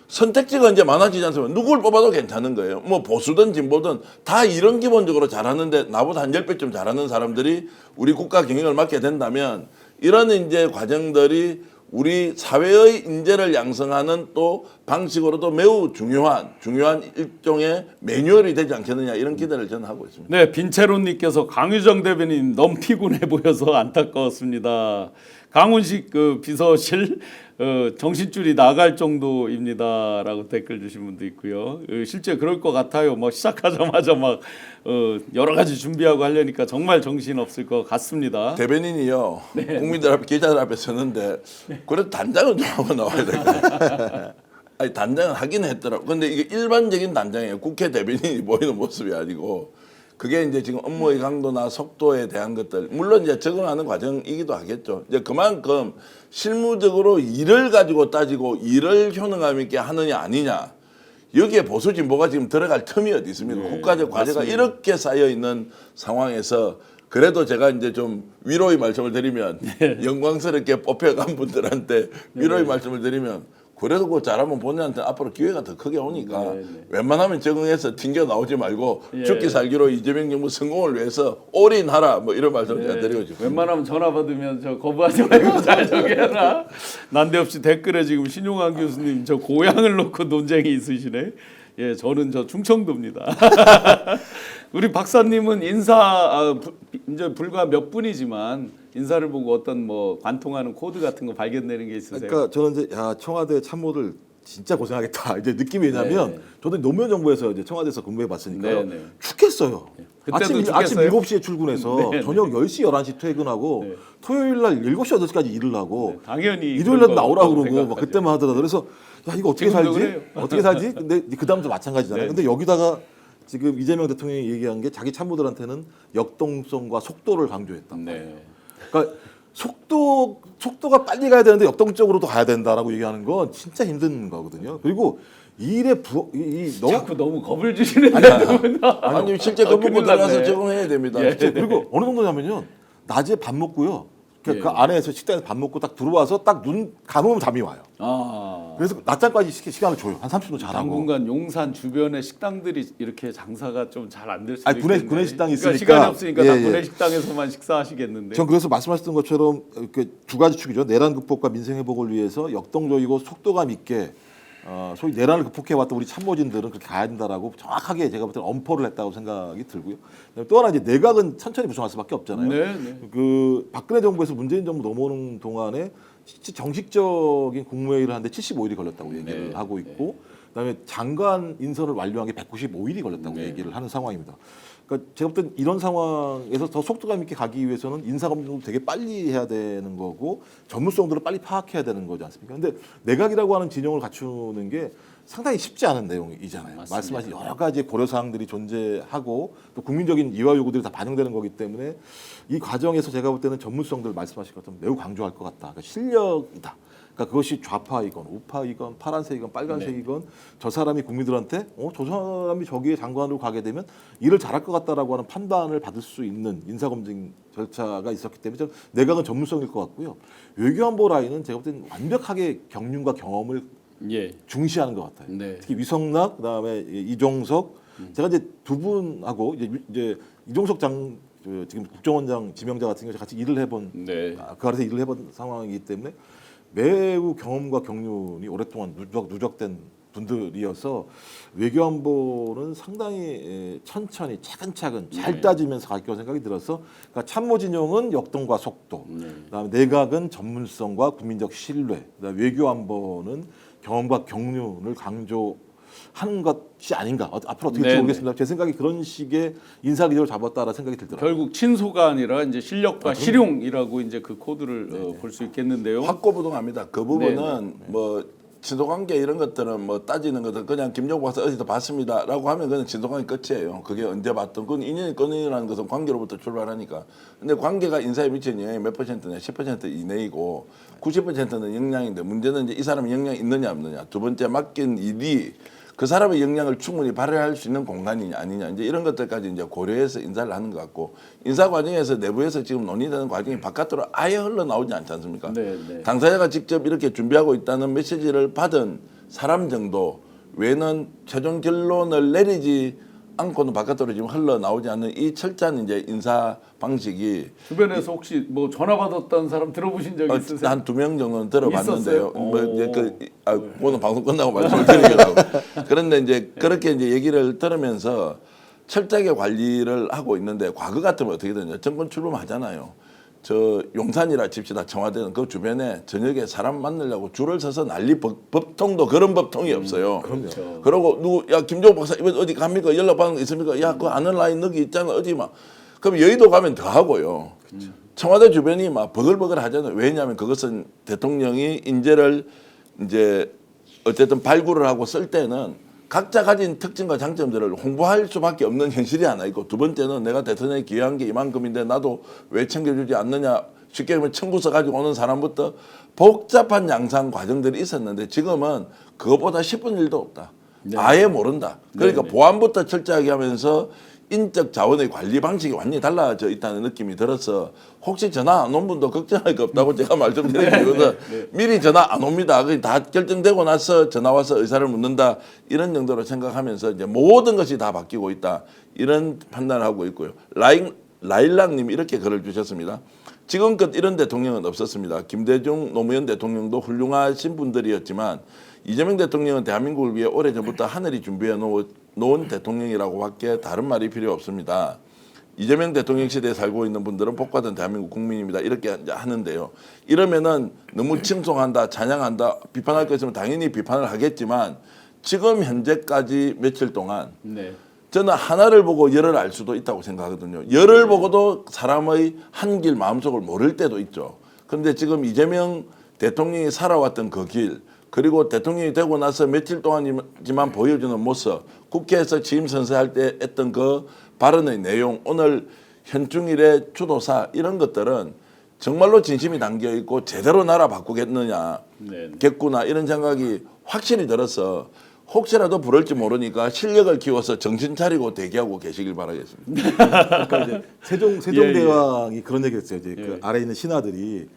선택지가 이제 많아지지 않습니까? 누굴 뽑아도 괜찮은 거예요. 뭐 보수든 진보든 다 이런 기본적으로 잘하는데 나보다 한 10배쯤 잘하는 사람들이 우리 국가 경영을 맡게 된다면 이런 이제 과정들이 우리 사회의 인재를 양성하는 또 방식으로도 매우 중요한 일종의 매뉴얼이 되지 않겠느냐 이런 기대를 저는 하고 있습니다. 네, 빈채론님께서 강유정 대변인 너무 피곤해 보여서 안타까웠습니다. 강훈식 그 비서실 정신줄이 나갈 정도입니다라고 댓글 주신 분도 있고요. 실제 그럴 것 같아요. 뭐 시작하자마자 막 여러 가지 준비하고 하려니까 정말 정신 없을 것 같습니다. 대변인이요. 국민들 앞에 기자들 앞에 서는데 그래도 단장은 좀 하고 나와야 될 거예요. 아니 단장은 하긴 했더라고. 근데 이게 일반적인 단장이에요. 국회 대변인이 보이는 모습이 아니고 그게 이제 지금 업무의 강도나 속도에 대한 것들 물론 이제 적응하는 과정이기도 하겠죠. 이제 그만큼 실무적으로 일을 가지고 따지고 일을 효능감 있게 하느냐 아니냐 여기에 보수 진보가 지금 들어갈 틈이 어디 있습니까? 네, 국가적 과제가 맞습니다. 이렇게 쌓여 있는 상황에서 그래도 제가 이제 좀 위로의 말씀을 드리면 영광스럽게 뽑혀간 분들한테 위로의 말씀을 드리면 그래도 그 잘하면 본인한테 앞으로 기회가 더 크게 오니까 웬만하면 적응해서 튕겨 나오지 말고 죽기 살기로 이재명 정부 성공을 위해서 올인하라 뭐 이런 말씀을 제가 드리고 싶습니다. 웬만하면 전화 받으면 저 거부하지 말고 잘 정해라. 난데없이 댓글에 지금 신용환 교수님 저 고향을 놓고 논쟁이 있으시네. 예, 저는 저 충청도입니다. 우리 박사님은 이제 불과 몇 분이지만 인사를 보고 어떤 뭐 관통하는 코드 같은 거 발견되는 게 있으세요? 그러니까 저는 이제 청와대 참모들 진짜 고생하겠다. 이제 느낌이 왜냐면 네. 저도 노무현 정부에서 이제 청와대에서 근무해봤으니까요. 네, 네. 죽겠어요. 그때도 아침 죽겠어요? 7시에 출근해서 네, 네. 저녁 10시, 11시 퇴근하고 네. 토요일 날 7시, 8시까지 일을 하고 네, 당연히 일요일 날 나오라고 그럴 그러고 거라고 막 생각하죠. 그때만 하더라고요. 그래서 야 이거 어떻게 지금도 살지? 그래요. 어떻게 살지? 근데 그 다음도 마찬가지잖아요. 네. 근데 여기다가 지금 이재명 대통령이 얘기한 게 자기 참모들한테는 역동성과 속도를 강조했다. 네. 그러니까 속도가 빨리 가야 되는데 역동적으로도 가야 된다라고 얘기하는 건 진짜 힘든 거거든요. 그리고 이 일에 너무 자꾸 너무 겁을 주시는데 아니 실제 그 부분 큰일 들어가서 났네. 적응해야 됩니다. 예. 그리고 어느 정도냐면요. 낮에 밥 먹고요. 그 예. 안에서 식당에서 밥 먹고 딱 들어와서 딱 눈 감으면 잠이 와요. 아. 그래서 낮잠까지 시간을 줘요. 한 30분 자라고. 당분간 용산 주변에 식당들이 이렇게 장사가 좀 잘 안 될 수도 아니, 있겠네. 구내 식당이 그러니까 있으니까. 시간이 없으니까 다 예, 예. 구내 식당에서만 식사하시겠는데. 전 그래서 말씀하셨던 것처럼 이렇게 두 가지 축이죠. 내란 극복과 민생 회복을 위해서 역동적이고 속도감 있게 소위 내란을 극복해왔던 우리 참모진들은 그렇게 가야 된다라고 정확하게 제가 볼 때는 엄포를 했다고 생각이 들고요. 또 하나 이제 내각은 천천히 구성할 수밖에 없잖아요. 네, 네. 그 박근혜 정부에서 문재인 정부 넘어오는 동안에 정식적인 국무회의를 하는데 75일이 걸렸다고 얘기를 네, 하고 있고 그다음에 장관 인선을 완료한 게 195일이 걸렸다고 얘기를 하는 상황입니다. 그러니까 제가 볼 땐 이런 상황에서 더 속도감 있게 가기 위해서는 인사검증도 되게 빨리 해야 되는 거고 전문성들을 빨리 파악해야 되는 거지 않습니까? 근데 내각이라고 하는 진영을 갖추는 게 상당히 쉽지 않은 내용이잖아요. 맞습니다. 말씀하신 여러 가지 고려사항들이 존재하고 또 국민적인 이화 요구들이 다 반영되는 거기 때문에 이 과정에서 제가 볼 때는 전문성들 말씀하신 것처럼 매우 강조할 것 같다. 그러니까 실력이다. 그러니까 그것이 좌파이건 우파이건 파란색이건 빨간색이건 저 사람이 국민들한테 저 사람이 저기에 장관으로 가게 되면 일을 잘할 것 같다라고 하는 판단을 받을 수 있는 인사검증 절차가 있었기 때문에 좀 내각은 전문성일 것 같고요. 외교안보 라인은 제가 볼 때는 완벽하게 경륜과 경험을 예. 중시하는 것 같아요. 네. 특히 위성락 그다음에 이종석 제가 이제 두 분하고 이제 이종석 지금 국정원장 지명자 같은 경우 같이 일을 해본 네. 그 아래서 일을 해본 상황이기 때문에 매우 경험과 경륜이 오랫동안 누적된 분들이어서 외교안보는 상당히 천천히 차근차근 잘 따지면서 갈 거라고 생각이 들어서 그러니까 참모진영은 역동과 속도, 그다음에 내각은 전문성과 국민적 신뢰, 그다음에 외교안보는 경험과 경륜을 강조하는 것이 아닌가. 앞으로 어떻게 될지 네네. 모르겠습니다. 제 생각이 그런 식의 인사 기조를 잡았다라는 생각이 들더라고요. 결국 친소가 아니라 이제 실력과 실용이라고 이제 그 코드를 볼 수 있겠는데요. 확고부동합니다. 그 부분은 뭐 친소관계 이런 것들은 뭐 따지는 것들 그냥 김종국 박사 어디서 봤습니다라고 하면 그냥 친소관계 끝이에요. 그게 언제 봤던 그건 인연이 끊이라는 것은 관계로부터 출발하니까. 근데 관계가 인사에 미치는 영향이 몇 %냐 10% 이내이고 90%는 역량인데 문제는 이제 이 사람이 역량이 있느냐 없느냐. 두 번째 맡긴 일이 그 사람의 역량을 충분히 발휘할 수 있는 공간이냐 아니냐 이제 이런 것들까지 이제 고려해서 인사를 하는 것 같고 인사 과정에서 내부에서 지금 논의되는 과정이 바깥으로 아예 흘러나오지 않지 않습니까? 네, 네. 당사자가 직접 이렇게 준비하고 있다는 메시지를 받은 사람 정도 외에는 최종 결론을 내리지 않고는 바깥으로 지금 흘러나오지 않는 이 철저한 이제 인사 방식이 주변에서 혹시 뭐 전화 받았다는 사람 들어보신 적 있으세요? 한 2명 정도는 들어봤는데요. 있었어요? 뭐 이제 오늘 방송 끝나고 말씀을 드리려고. 그런데 이제 그렇게 이제 얘기를 들으면서 철저하게 관리를 하고 있는데 과거 같으면 어떻게 되냐? 정권 출범하잖아요. 저 용산이라 칩시다. 청와대는 그 주변에 저녁에 사람 만나려고 줄을 서서 난리 법통도 그런 법통이 없어요. 그렇죠. 그러고 누구 야 김종국 박사 이번 어디 갑니까? 연락 받은 거 있습니까? 야 그 아는 라인 여기 있잖아 어디 막. 그럼 여의도 가면 더 하고요. 청와대 주변이 막 버글버글 하잖아요. 왜냐하면 그것은 대통령이 인재를 이제 어쨌든 발굴을 하고 쓸 때는 각자 가진 특징과 장점들을 홍보할 수밖에 없는 현실이 하나 있고 두 번째는 내가 대통령이 기여한 게 이만큼인데 나도 왜 챙겨주지 않느냐 쉽게 말하면 청구서 가지고 오는 사람부터 복잡한 양상 과정들이 있었는데 지금은 그것보다 10분 일도 없다. 아예 모른다. 그러니까 보안부터 철저하게 하면서 인적 자원의 관리 방식이 완전히 달라져 있다는 느낌이 들어서 혹시 전화 안 온 분도 걱정할 거 없다고 제가 말씀드린 이유는 미리 전화 안 옵니다. 그게 다 결정되고 나서 전화 와서 의사를 묻는다 이런 정도로 생각하면서 이제 모든 것이 다 바뀌고 있다 이런 판단을 하고 있고요. 라일락님이 이렇게 글을 주셨습니다. 지금껏 이런 대통령은 없었습니다. 김대중 노무현 대통령도 훌륭하신 분들이었지만 이재명 대통령은 대한민국을 위해 오래전부터 하늘이 준비해 놓은 대통령이라고밖에 다른 말이 필요 없습니다. 이재명 대통령 시대에 살고 있는 분들은 복받은 대한민국 국민입니다. 이렇게 하는데요. 이러면은 너무 칭송한다, 찬양한다, 비판할 거 있으면 당연히 비판을 하겠지만 지금 현재까지 며칠 동안 저는 하나를 보고 열을 알 수도 있다고 생각하거든요. 열을 보고도 사람의 한길 마음속을 모를 때도 있죠. 그런데 지금 이재명 대통령이 살아왔던 그 길, 그리고 대통령이 되고 나서 며칠 동안이지만 보여주는 모습, 국회에서 취임 선서할 때 했던 그 발언의 내용, 오늘 현충일의 추도사 이런 것들은 정말로 진심이 담겨 있고 제대로 나라 바꾸겠느냐겠구나 이런 생각이 확실히 들어서 혹시라도 부를지 모르니까 실력을 키워서 정신 차리고 대기하고 계시길 바라겠습니다. 그러니까 이제 세종대왕이 그런 얘기했어요. 이제 그 아래 있는 신하들이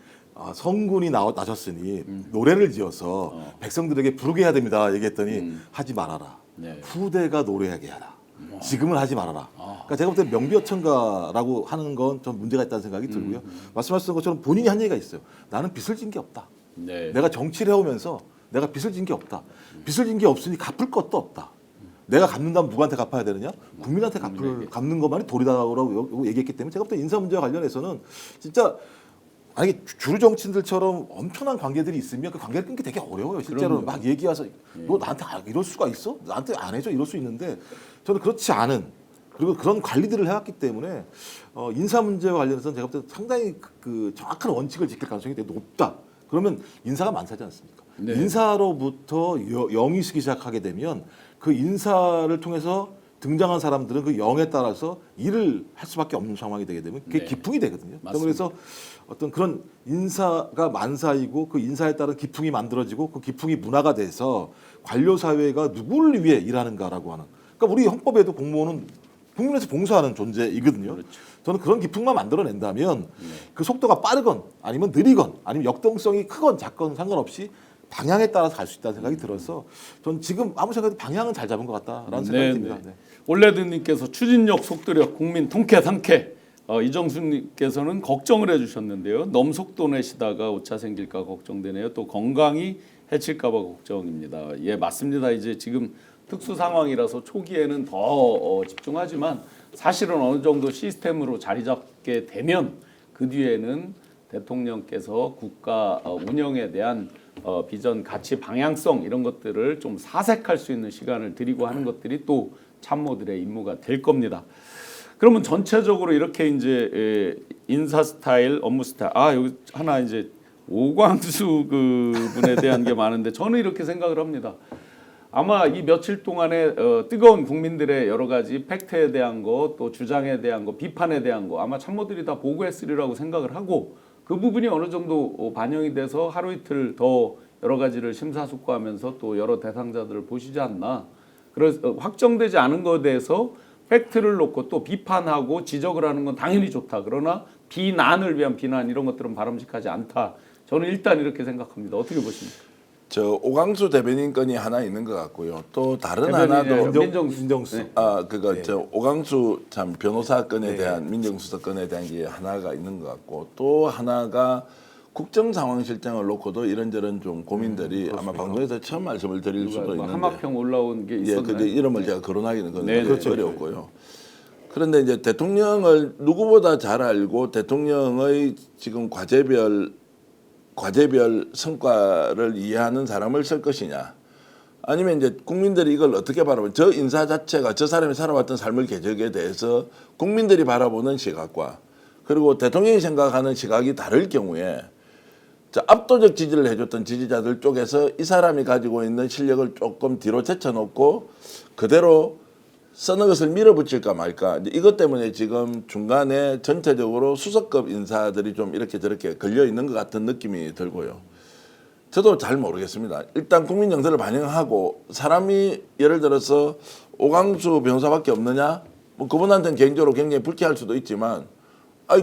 성군이 나셨으니 노래를 지어서 백성들에게 부르게 해야 됩니다. 얘기했더니 하지 말아라. 후대가 노래하게 하라. 지금은 하지 말아라. 그러니까 제가 볼 때 명비어천가라고 하는 건 좀 문제가 있다는 생각이 들고요. 말씀하셨던 것처럼 본인이 한 얘기가 있어요. 나는 빚을 진 게 없다. 내가 정치를 해오면서 내가 빚을 진 게 없다. 빚을 진 게 없으니 갚을 것도 없다. 내가 갚는다면 누구한테 갚아야 되느냐? 국민한테 갚는 것만이 도리다라고 얘기했기 때문에 제가 볼 때 인사 문제와 관련해서는 진짜 아니 주류 정치인들처럼 엄청난 관계들이 있으면 그 관계를 끊기 되게 어려워요. 실제로 그럼요. 막 얘기해서 너 나한테 이럴 수가 있어? 나한테 안 해줘? 이럴 수 있는데 저는 그렇지 않은 그리고 그런 관리들을 해왔기 때문에 인사 문제와 관련해서는 제가 볼 때 상당히 그 정확한 원칙을 지킬 가능성이 되게 높다. 그러면 인사가 많다지 않습니까? 네. 인사로부터 영이 쓰기 시작하게 되면 그 인사를 통해서 등장한 사람들은 그 영에 따라서 일을 할 수밖에 없는 상황이 되게 되면 그게 네. 기풍이 되거든요. 맞습니다. 그래서 어떤 그런 인사가 만사이고 그 인사에 따른 기풍이 만들어지고 그 기풍이 문화가 돼서 관료 사회가 누구를 위해 일하는가라고 하는. 그러니까 우리 헌법에도 공무원은 국민에서 봉사하는 존재이거든요. 그렇죠. 저는 그런 기풍만 만들어낸다면 그 속도가 빠르건 아니면 느리건 아니면 역동성이 크건 작건 상관없이 방향에 따라서 갈 수 있다는 생각이 들어서 전 지금 아무 생각해도 방향은 잘 잡은 것 같다라는 생각이 듭니다. 네. 올레드님께서 추진력, 속도력, 국민 통쾌, 상쾌. 이정수님께서는 걱정을 해주셨는데요. 너무 속도 내시다가 오차 생길까 걱정되네요. 또 건강이 해칠까봐 걱정입니다. 예, 맞습니다. 이제 지금 특수 상황이라서 초기에는 더 집중하지만 사실은 어느 정도 시스템으로 자리 잡게 되면 그 뒤에는 대통령께서 국가 운영에 대한 비전, 가치, 방향성 이런 것들을 좀 사색할 수 있는 시간을 드리고 하는 것들이 또 참모들의 임무가 될 겁니다. 그러면 전체적으로 이렇게 이제 인사 스타일, 업무 스타일, 여기 하나 이제 오광수 그 분에 대한 게 많은데 저는 이렇게 생각을 합니다. 아마 이 며칠 동안에 뜨거운 국민들의 여러 가지 팩트에 대한 거, 또 주장에 대한 거, 비판에 대한 거 아마 참모들이 다 보고했으리라고 생각을 하고 그 부분이 어느 정도 반영이 돼서 하루 이틀 더 여러 가지를 심사숙고하면서 또 여러 대상자들을 보시지 않나. 그래서 확정되지 않은 것에 대해서 팩트를 놓고 또 비판하고 지적을 하는 건 당연히 좋다. 그러나 비난을 위한 비난 이런 것들은 바람직하지 않다. 저는 일단 이렇게 생각합니다. 어떻게 보십니까? 저 오광수 대변인 건이 하나 있는 것 같고요. 또 다른 대변인이 하나도 아니라 민정수. 네. 그거 저 오광수 참 변호사 건에 대한 민정수사 건에 대한 게 하나가 있는 것 같고 또 하나가 국정상황실장을 놓고도 이런저런 좀 고민들이 아마 방송에서 처음 말씀을 드릴 수도 뭐 있는데 하마평 올라온 게 예, 있었나요? 근데 이름을 제가 거론하기는 그건 네, 네. 어려웠고요. 그런데 이제 대통령을 누구보다 잘 알고 대통령의 지금 과제별 성과를 이해하는 사람을 쓸 것이냐, 아니면 이제 국민들이 이걸 어떻게 바라보면 저 인사 자체가 저 사람이 살아왔던 삶을 궤적에 대해서 국민들이 바라보는 시각과 그리고 대통령이 생각하는 시각이 다를 경우에 압도적 지지를 해줬던 지지자들 쪽에서 이 사람이 가지고 있는 실력을 조금 뒤로 제쳐놓고 그대로 써는 것을 밀어붙일까 말까. 이것 때문에 지금 중간에 전체적으로 수석급 인사들이 좀 이렇게 저렇게 걸려 있는 것 같은 느낌이 들고요. 저도 잘 모르겠습니다. 일단 국민 정서를 반영하고 사람이 예를 들어서 오광수 변호사밖에 없느냐? 뭐 그분한테는 개인적으로 굉장히 불쾌할 수도 있지만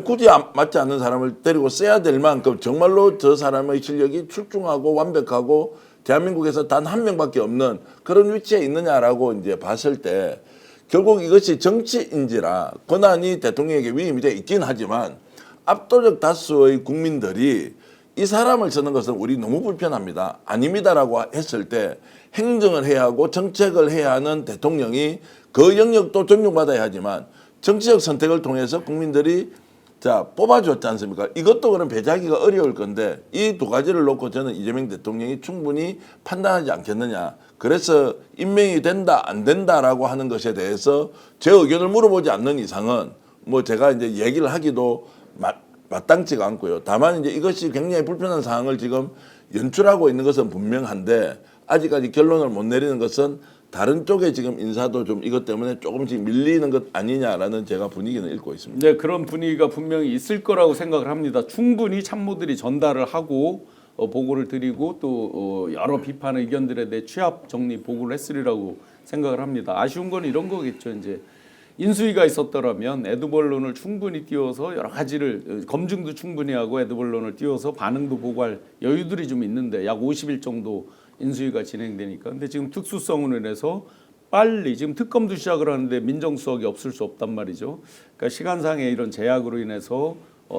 굳이 맞지 않는 사람을 데리고 써야 될 만큼 정말로 저 사람의 실력이 출중하고 완벽하고 대한민국에서 단 한 명밖에 없는 그런 위치에 있느냐라고 이제 봤을 때 결국 이것이 정치인지라 권한이 대통령에게 위임이 돼 있긴 하지만 압도적 다수의 국민들이 이 사람을 쓰는 것은 우리 너무 불편합니다. 아닙니다라고 했을 때 행정을 해야 하고 정책을 해야 하는 대통령이 그 영역도 존중받아야 하지만 정치적 선택을 통해서 국민들이 뽑아줬지 않습니까? 이것도 그럼 배제하기가 어려울 건데 이 두 가지를 놓고 저는 이재명 대통령이 충분히 판단하지 않겠느냐. 그래서 임명이 된다 안 된다라고 하는 것에 대해서 제 의견을 물어보지 않는 이상은 뭐 제가 이제 얘기를 하기도 마땅치가 않고요. 다만 이제 이것이 굉장히 불편한 상황을 지금 연출하고 있는 것은 분명한데 아직까지 결론을 못 내리는 것은 다른 쪽에 지금 인사도 좀 이것 때문에 조금씩 밀리는 것 아니냐라는 제가 분위기는 읽고 있습니다. 네, 그런 분위기가 분명히 있을 거라고 생각을 합니다. 충분히 참모들이 전달을 하고 보고를 드리고 또 여러 비판 의견들에 대해 취합 정리 보고를 했으리라고 생각을 합니다. 아쉬운 건 이런 거겠죠. 이제 인수위가 있었더라면 에드벌론을 충분히 띄워서 여러 가지를 검증도 충분히 하고 에드벌론을 띄워서 반응도 보고할 여유들이 좀 있는데 약 50일 정도 인수위가 진행되니까. 근데 지금 특수성으로 인해서 빨리 지금 특검도 시작을 하는데 민정수석이 없을 수 없단 말이죠. 그러니까 시간상의 이런 제약으로 인해서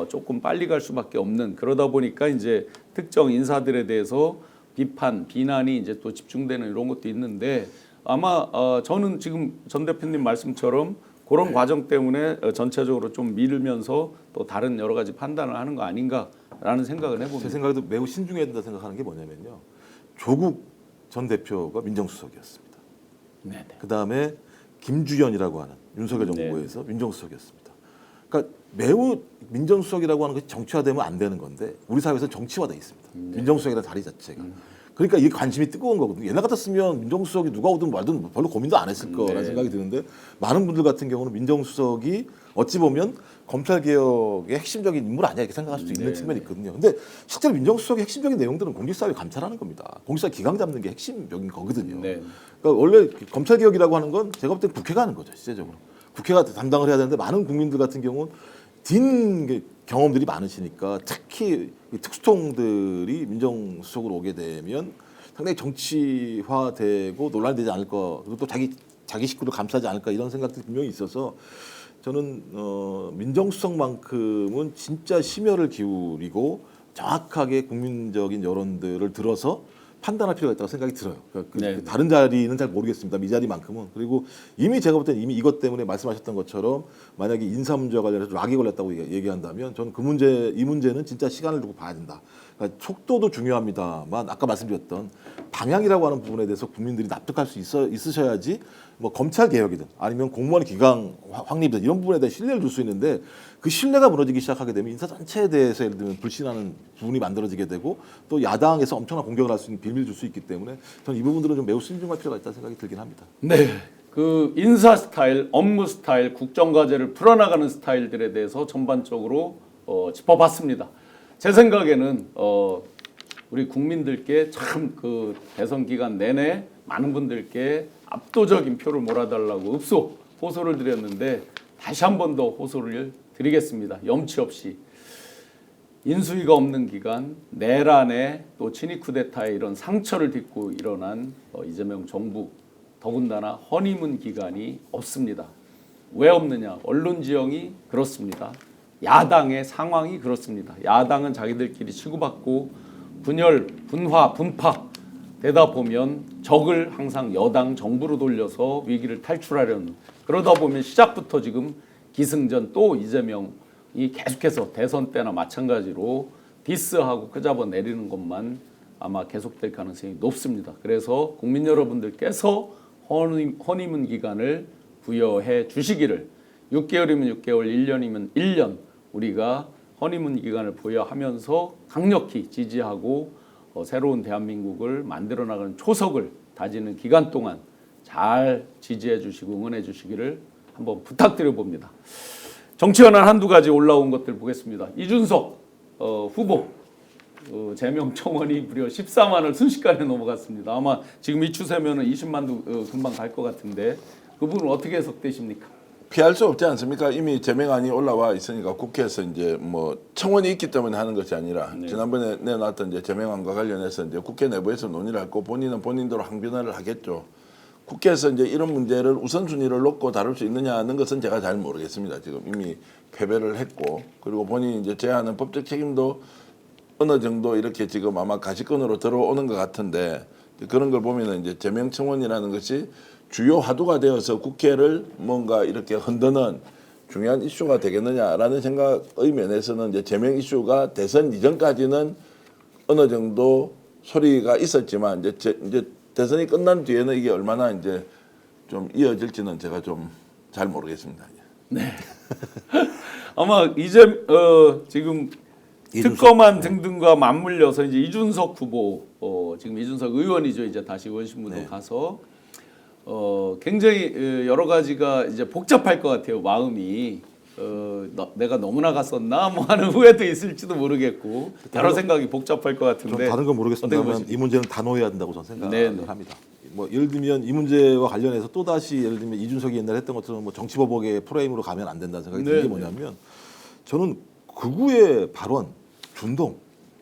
조금 빨리 갈 수밖에 없는, 그러다 보니까 이제 특정 인사들에 대해서 비판, 비난이 이제 또 집중되는 이런 것도 있는데 아마 저는 지금 전 대표님 말씀처럼 그런 과정 때문에 전체적으로 좀 미루면서 또 다른 여러 가지 판단을 하는 거 아닌가 않나라는 생각을 해봅니다. 제 생각에도 매우 신중해야 된다 생각하는 게 뭐냐면요. 조국 전 대표가 민정수석이었습니다. 네네. 그 다음에 김주현이라고 하는 윤석열 네. 정부에서 민정수석이었습니다. 그러니까 매우 민정수석이라고 하는 것이 정치화되면 안 되는 건데 우리 사회에서 정치화돼 있습니다. 민정수석이라는 자리 자체가. 그러니까 이게 관심이 뜨거운 거거든요. 옛날 같았으면 민정수석이 누가 오든 말든 별로 고민도 안 했을 거라는 생각이 드는데 많은 분들 같은 경우는 민정수석이 어찌 보면 검찰개혁의 핵심적인 인물 아니야 이렇게 생각할 수도 있는 측면이 있거든요. 근데 실제로 민정수석의 핵심적인 내용들은 공직사회 감찰하는 겁니다. 공직사회 기강 잡는 게 핵심적인 거거든요. 네. 그러니까 원래 검찰개혁이라고 하는 건 제가 볼 때 국회가 하는 거죠. 실제적으로. 국회가 담당을 해야 되는데 많은 국민들 같은 경우는 딘 경험들이 많으시니까 특히 이 특수통들이 민정수석으로 오게 되면 상당히 정치화되고 논란이 되지 않을까 그리고 또 자기 식구를 감싸지 않을까 이런 생각들이 분명히 있어서 저는 민정수석만큼은 진짜 심혈을 기울이고 정확하게 국민적인 여론들을 들어서 판단할 필요가 있다고 생각이 들어요. 그러니까 네. 다른 자리는 잘 모르겠습니다. 이 자리만큼은. 그리고 이미 제가 볼 때는 이미 이것 때문에 말씀하셨던 것처럼 만약에 인사 문제와 관련해서 락이 걸렸다고 얘기한다면 저는 이 문제는 진짜 시간을 두고 봐야 된다. 그러니까 속도도 중요합니다만 아까 말씀드렸던 방향이라고 하는 부분에 대해서 국민들이 납득할 수 있으셔야지 뭐 검찰 개혁이든 아니면 공무원 기강 확립이든 이런 부분에 대해 신뢰를 줄 수 있는데 그 신뢰가 무너지기 시작하게 되면 인사 전체에 대해서 예를 들면 불신하는 부분이 만들어지게 되고 또 야당에서 엄청난 공격을 할 수 있는 빌미를 줄 수 있기 때문에 저는 이 부분들은 좀 매우 신중할 필요가 있다는 생각이 들긴 합니다. 네. 그 인사 스타일, 업무 스타일, 국정과제를 풀어나가는 스타일들에 대해서 전반적으로 짚어봤습니다. 제 생각에는 우리 국민들께 참 그 대선 기간 내내 많은 분들께 압도적인 표를 몰아달라고 읍소 호소를 드렸는데 다시 한 번 더 호소를 드리겠습니다. 염치 없이 인수위가 없는 기간 내란에 또 친위 쿠데타의 이런 상처를 딛고 일어난 이재명 정부 더군다나 허니문 기간이 없습니다. 왜 없느냐? 언론 지형이 그렇습니다. 야당의 상황이 그렇습니다. 야당은 자기들끼리 치고받고 분열, 분화, 분파 되다 보면 적을 항상 여당 정부로 돌려서 위기를 탈출하려는 그러다 보면 시작부터 지금 기승전 또 이재명이 계속해서 대선 때나 마찬가지로 디스하고 끄잡아 내리는 것만 아마 계속될 가능성이 높습니다. 그래서 국민 여러분들께서 허니문 기간을 부여해 주시기를 6개월이면 6개월, 1년이면 1년 우리가 허니문 기간을 부여하면서 강력히 지지하고 새로운 대한민국을 만들어 나가는 초석을 다지는 기간 동안 잘 지지해 주시고 응원해 주시기를 한번 부탁드려 봅니다. 정치 현안 한두 가지 올라온 것들 보겠습니다. 이준석 후보 제명 청원이 무려 14만을 순식간에 넘어갔습니다. 아마 지금 이 추세면은 20만도 금방 갈 것 같은데 그 부분 어떻게 해석되십니까? 피할 수 없지 않습니까? 이미 제명안이 올라와 있으니까 국회에서 이제 뭐 청원이 있기 때문에 하는 것이 아니라 지난번에 내놨던 이제 제명안과 관련해서 이제 국회 내부에서 논의를 하고 본인은 본인대로 항변을 하겠죠. 국회에서 이제 이런 문제를 우선순위를 놓고 다룰 수 있느냐는 것은 제가 잘 모르겠습니다. 지금 이미 패배를 했고 그리고 본인이 이제 제안은 법적 책임도 어느 정도 이렇게 지금 아마 가시권으로 들어오는 것 같은데 그런 걸 보면은 이제 제명 청원이라는 것이 주요 화두가 되어서 국회를 뭔가 이렇게 흔드는 중요한 이슈가 되겠느냐라는 생각의 면에서는 이제 제명 이슈가 대선 이전까지는 어느 정도 소리가 있었지만 이제 대선이 끝난 뒤에는 이게 얼마나 이제 좀 이어질지는 제가 좀 잘 모르겠습니다. 네. 아마 지금 특검안 등등과 맞물려서 이제 이준석 후보 지금 이준석 의원이죠. 이제 다시 의원신문으로 가서 굉장히 여러 가지가 이제 복잡할 것 같아요. 마음이 내가 너무나 갔었나 뭐 하는 후회도 있을지도 모르겠고 여러 생각이 복잡할 것 같은데 좀 다른 건 모르겠습니다만 이 문제는 단호해야 된다고 저는 생각을 네네. 합니다. 뭐 예를 들면 이 문제와 관련해서 또 다시 예를 들면 이준석이 옛날에 했던 것처럼 뭐 정치보복의 프레임으로 가면 안 된다는 생각이 드는 게 뭐냐면 저는 극우의 발언, 준동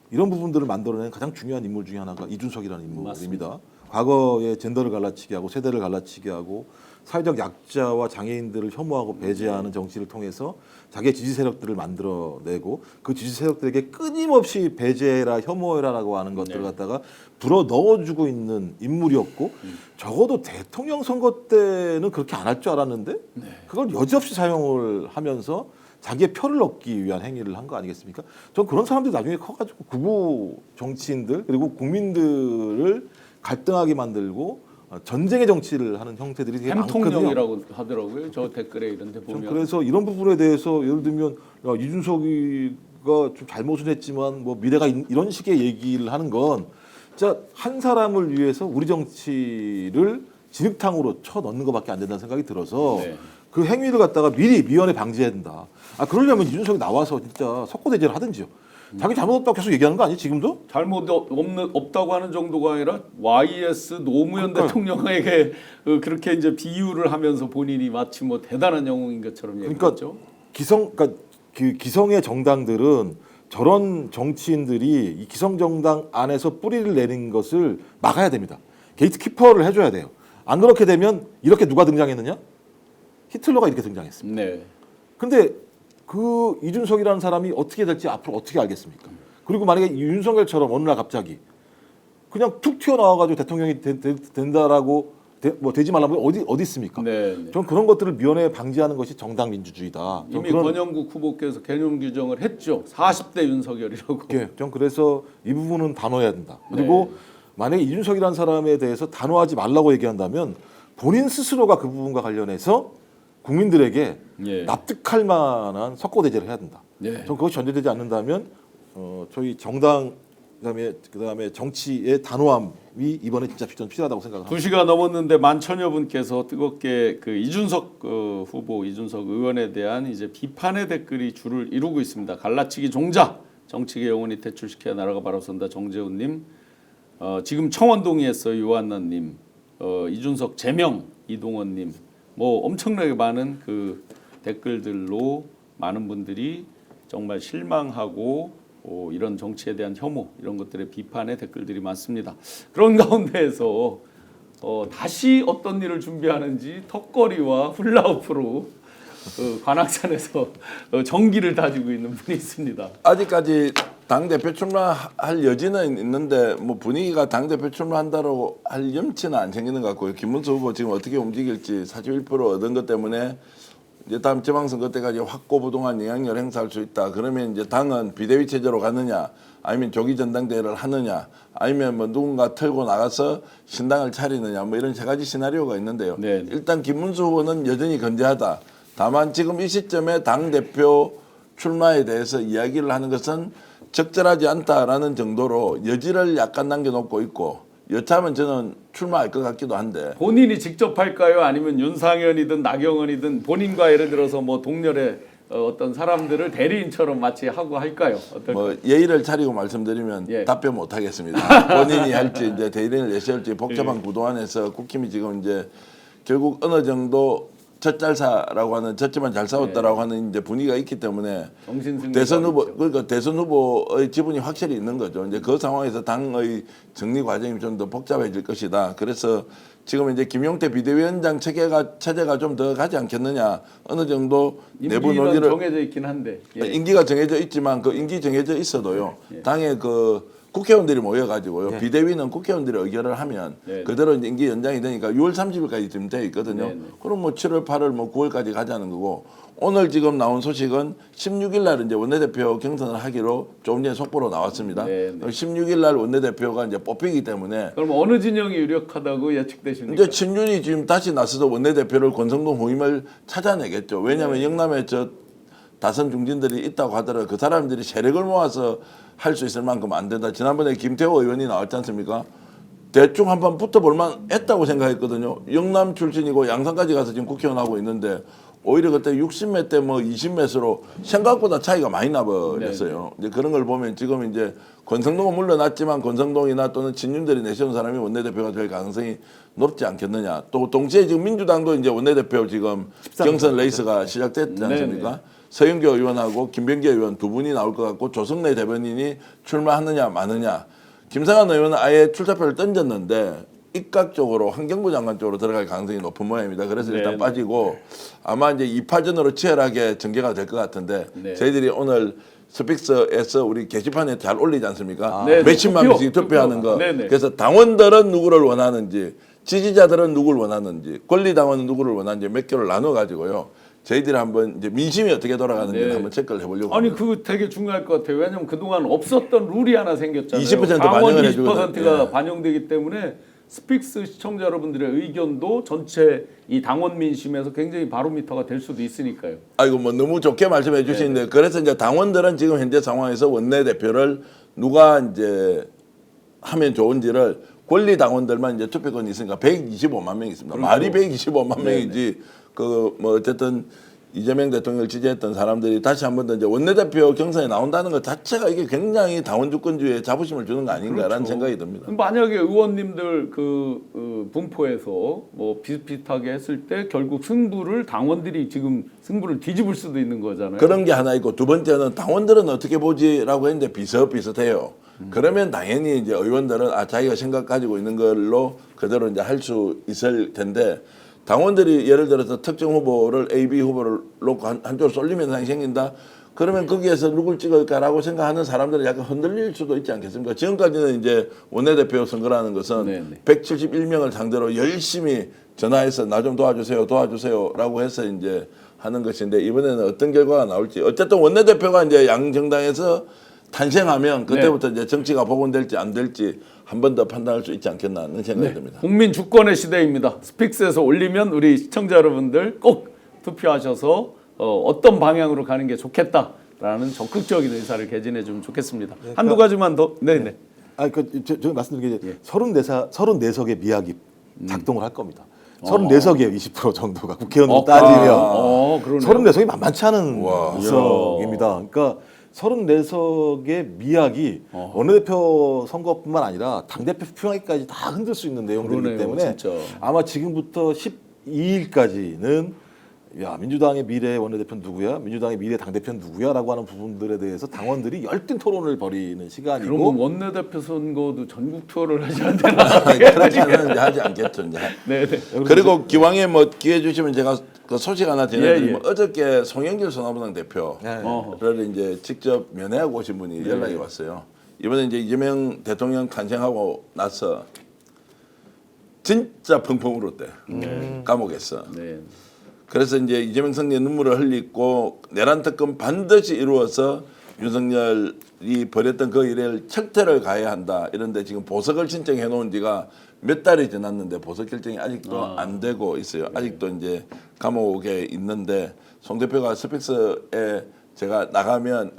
이런 부분들을 만들어낸 가장 중요한 인물 중에 하나가 이준석이라는 인물입니다. 맞습니다. 과거에 젠더를 갈라치게 하고 세대를 갈라치게 하고 사회적 약자와 장애인들을 혐오하고 배제하는 정치를 통해서 자기의 지지 세력들을 만들어내고 그 지지 세력들에게 끊임없이 배제해라 혐오해라라고 하는 것들을 갖다가 불어 넣어주고 있는 인물이었고 적어도 대통령 선거 때는 그렇게 안 할 줄 알았는데 그걸 여지없이 사용을 하면서 자기의 표를 얻기 위한 행위를 한 거 아니겠습니까? 전 그런 사람들이 나중에 커가지고 극우 정치인들 그리고 국민들을 갈등하게 만들고 전쟁의 정치를 하는 형태들이 되게 많거든요. 햄통령이라고 하더라고요. 저 댓글에 이런 데 전 보면. 그래서 이런 부분에 대해서 예를 들면 야, 이준석이가 좀 잘못은 했지만 뭐 미래가 이런 식의 얘기를 하는 건 진짜 한 사람을 위해서 우리 정치를 진흙탕으로 쳐 넣는 것밖에 안 된다는 생각이 들어서 네. 그 행위를 갖다가 미리 미연에 방지해야 된다. 그러려면 이준석이 나와서 진짜 석고대죄를 하든지요. 자기 잘못 없다고 계속 얘기하는 거 아니에요? 지금도? 잘못 없다고 하는 정도가 아니라 YS 노무현 그러니까요. 대통령에게 그렇게 이제 비유를 하면서 본인이 마치 뭐 대단한 영웅인 것처럼 그러니까 얘기했죠. 그러니까 그 기성의 정당들은 저런 정치인들이 이 기성 정당 안에서 뿌리를 내는 것을 막아야 됩니다. 게이트 키퍼를 해줘야 돼요. 안 그렇게 되면 이렇게 누가 등장했느냐? 히틀러가 이렇게 등장했습니다. 네. 근데 그 이준석이라는 사람이 어떻게 될지 앞으로 어떻게 알겠습니까? 그리고 만약에 윤석열처럼 어느 날 갑자기 그냥 툭 튀어나와가지고 대통령이 된다라고 뭐 되지 말라면 어디 있습니까? 네, 네. 전 그런 것들을 미연에 방지하는 것이 정당 민주주의다. 전 이미 그런- 권영국 후보께서 개념 규정을 했죠. 40대 윤석열이라고. 예, 전 그래서 이 부분은 단호해야 된다. 그리고 만약에 이준석이라는 사람에 대해서 단호하지 말라고 얘기한다면 본인 스스로가 그 부분과 관련해서 국민들에게 예. 납득할 만한 석고대죄를 해야 된다. 예. 전 그것이 전제되지 않는다면 저희 정당 그다음에 정치의 단호함이 이번에 진짜 필요하다고 생각합니다. 2시가 넘었는데 11,000여 분께서 뜨겁게 그 이준석 후보, 이준석 의원에 대한 이제 비판의 댓글이 줄을 이루고 있습니다. 갈라치기 종자, 정치계 영원히 퇴출시켜야 나라가 바로 선다. 정재훈님, 지금 청원동의했어요. 유한나님, 이준석 제명 이동원님, 뭐 엄청나게 많은 그 댓글들로 많은 분들이 정말 실망하고 이런 정치에 대한 혐오 이런 것들의 비판의 댓글들이 많습니다. 그런 가운데에서 다시 어떤 일을 준비하는지 턱걸이와 훌라후프로 관악산에서 전기를 다지고 있는 분이 있습니다. 아직까지 당 대표 출마할 여지는 있는데 뭐 분위기가 당 대표 출마한다고 할 염치는 안 생기는 것 같고요. 김문수 후보 지금 어떻게 움직일지 41% 얻은 것 때문에 이제 다음 지방선거 때까지 확고부동한 영향력을 행사할 수 있다. 그러면 이제 당은 비대위 체제로 가느냐, 아니면 조기 전당대회를 하느냐, 아니면 뭐 누군가 털고 나가서 신당을 차리느냐, 뭐 이런 세 가지 시나리오가 있는데요. 네. 일단 김문수 후보는 여전히 건재하다. 다만 지금 이 시점에 당 대표 출마에 대해서 이야기를 하는 것은 적절하지 않다라는 정도로 여지를 약간 남겨놓고 있고, 여차하면 저는 출마할 것 같기도 한데. 본인이 직접 할까요? 아니면 윤상현이든 나경원이든 본인과 예를 들어서 뭐 동렬의 어떤 사람들을 대리인처럼 마치 하고 할까요? 어떨까요? 뭐 예의를 차리고 말씀드리면 예. 답변 못 하겠습니다. 본인이 할지 이제 대리인을 내세울지 복잡한 구도 안에서 국힘이 지금 이제 결국 어느 정도 젖잘사라고 하는 젖지만 잘 싸웠다라고 하는 이제 분위기가 있기 때문에 정신승리 대선 후보 그러니까 대선 후보의 지분이 확실히 있는 거죠. 이제 그 상황에서 당의 정리 과정이 좀 더 복잡해질 것이다. 그래서 지금 이제 김용태 비대위원장 체제가 좀 더 가지 않겠느냐. 어느 정도 내부 임기는 논의를 정해져 있긴 한데 예. 임기가 정해져 있지만 그 임기 정해져 있어도요. 당의 그 국회의원들이 모여가지고요. 비대위는 국회의원들이 의결을 하면 네. 그대로 이제 임기 연장이 되니까 6월 30일까지 지금 돼 있거든요. 네. 그럼 뭐 7월, 8월, 뭐 9월까지 가자는 거고 오늘 지금 나온 소식은 16일 날 이제 원내대표 경선을 하기로 조금 전에 속보로 나왔습니다. 네. 16일 날 원내대표가 이제 뽑히기 때문에 그럼 어느 진영이 유력하다고 예측되십니까? 이제 친윤이 지금 다시 나서서 원내대표를 권성동 후임을 찾아내겠죠. 왜냐하면 영남에 저 다선 중진들이 있다고 하더라도 그 사람들이 세력을 모아서 할 수 있을 만큼 안 된다. 지난번에 김태호 의원이 나왔지 않습니까? 대충 한번 붙어볼만 했다고 생각했거든요. 영남 출신이고 양산까지 가서 지금 국회의원 하고 있는데 오히려 그때 60매 때 뭐 20매수로 생각보다 차이가 많이 나버렸어요. 이제 그런 걸 보면 지금 이제 권성동은 물러났지만 권성동이나 또는 친윤들이 내세운 사람이 원내대표가 될 가능성이 높지 않겠느냐. 또 동시에 지금 민주당도 이제 원내대표 지금 경선 레이스가 시작됐지 않습니까? 네네. 서영교 의원하고 김병기 의원 두 분이 나올 것 같고 조성래 대변인이 출마하느냐 마느냐. 김상환 의원은 아예 출사표를 던졌는데 입각적으로 환경부 장관 쪽으로 들어갈 가능성이 높은 모양입니다. 그래서 일단 네네. 빠지고 아마 이제 2파전으로 치열하게 전개가 될 것 같은데 네. 저희들이 오늘 스픽스에서 우리 게시판에 잘 올리지 않습니까? 네, 몇십만 투표, 명씩 투표하는 거. 네네. 그래서 당원들은 누구를 원하는지 지지자들은 누구를 원하는지 권리당원은 누구를 원하는지 몇 개를 나눠 가지고요. 저희들이 한번 이제 민심이 어떻게 돌아가는지 네. 한번 체크를 해보려고. 아니 합니다. 그거 되게 중요할 것 같아요. 왜냐하면 그동안 없었던 룰이 하나 생겼잖아요. 20% 당원 반영을 20%가 해주거든. 예. 반영되기 때문에 스픽스 시청자 여러분들의 의견도 전체 이 당원 민심에서 굉장히 바로미터가 될 수도 있으니까요. 아이고 뭐 너무 좋게 말씀해 주시는데 그래서 이제 당원들은 지금 현재 상황에서 원내대표를 누가 이제 하면 좋은지를 권리 당원들만 이제 투표권이 있으니까 125만 명이 있습니다. 말이 125만 명이지 그 뭐 어쨌든 이재명 대통령을 지지했던 사람들이 다시 한 번 더 이제 원내대표 경선에 나온다는 것 자체가 이게 굉장히 당원 주권주의에 자부심을 주는 거 아닌가라는 생각이 듭니다. 만약에 의원님들 분포에서 뭐 비슷비슷하게 했을 때 결국 승부를 당원들이 지금 승부를 뒤집을 수도 있는 거잖아요. 그런 게 하나 있고 두 번째는 당원들은 어떻게 보지라고 했는데 비슷비슷해요. 그러면 당연히 이제 의원들은 자기가 생각 가지고 있는 걸로 그대로 이제 할 수 있을 텐데 당원들이 예를 들어서 특정 후보를 A, B 후보를 놓고 한쪽으로 쏠리면 상이 생긴다. 그러면 거기에서 누굴 찍을까라고 생각하는 사람들은 약간 흔들릴 수도 있지 않겠습니까? 지금까지는 이제 원내대표 선거라는 것은 네네. 171명을 상대로 열심히 전화해서 나 좀 도와주세요라고 해서 이제 하는 것인데 이번에는 어떤 결과가 나올지 어쨌든 원내대표가 이제 양 정당에서 탄생하면 그때부터 이제 정치가 복원될지 안 될지 한 번 더 판단할 수 있지 않겠나 하는 생각이 듭니다. 국민 주권의 시대입니다. 스픽스에서 올리면 우리 시청자 여러분들 꼭 투표하셔서 어떤 방향으로 가는 게 좋겠다라는 적극적인 의사를 개진해 주면 좋겠습니다. 한두 가지만 더. 네네. 저 말씀드린 게 34석의 미학이 작동을 할 겁니다. 34석이에요. 20% 정도가 국회의원으로 따지면 그러네요. 34석이 만만치 않은 석입니다. 그러니까 34석의 미학이 원내대표 선거뿐만 아니라 당대표 투표하기까지 다 흔들 수 있는 내용들이기 그러네요, 때문에 진짜. 아마 지금부터 12일까지는 민주당의 미래 원내대표는 누구야? 민주당의 미래 당대표는 누구야? 라고 하는 부분들에 대해서 당원들이 열띤 토론을 벌이는 시간이고 그러면 원내대표 선거도 전국 투어를 하셔야 되나? 그렇지는 이제 하지 않겠죠. 이제. 네네. 그리고 기왕에 뭐 기회 주시면 제가 그 소식 하나 전해드리면 예. 어저께 송영길 선화부당 대표를 네. 이제 직접 면회하고 오신 분이 연락이 왔어요. 이번에 이제 이재명 대통령 탄생하고 나서 진짜 펑펑 울었대. 감옥에서. 네. 그래서 이제 이재명 성리의 눈물을 흘리고 내란 특검 반드시 이루어서 윤석열이 벌였던 그 일을 철퇴를 가해야 한다. 이런데 지금 보석을 신청해 놓은 지가 몇 달이 지났는데 보석 결정이 아직도 안 되고 있어요. 아직도 이제 감옥에 있는데 송 대표가 스픽스에 제가 나가면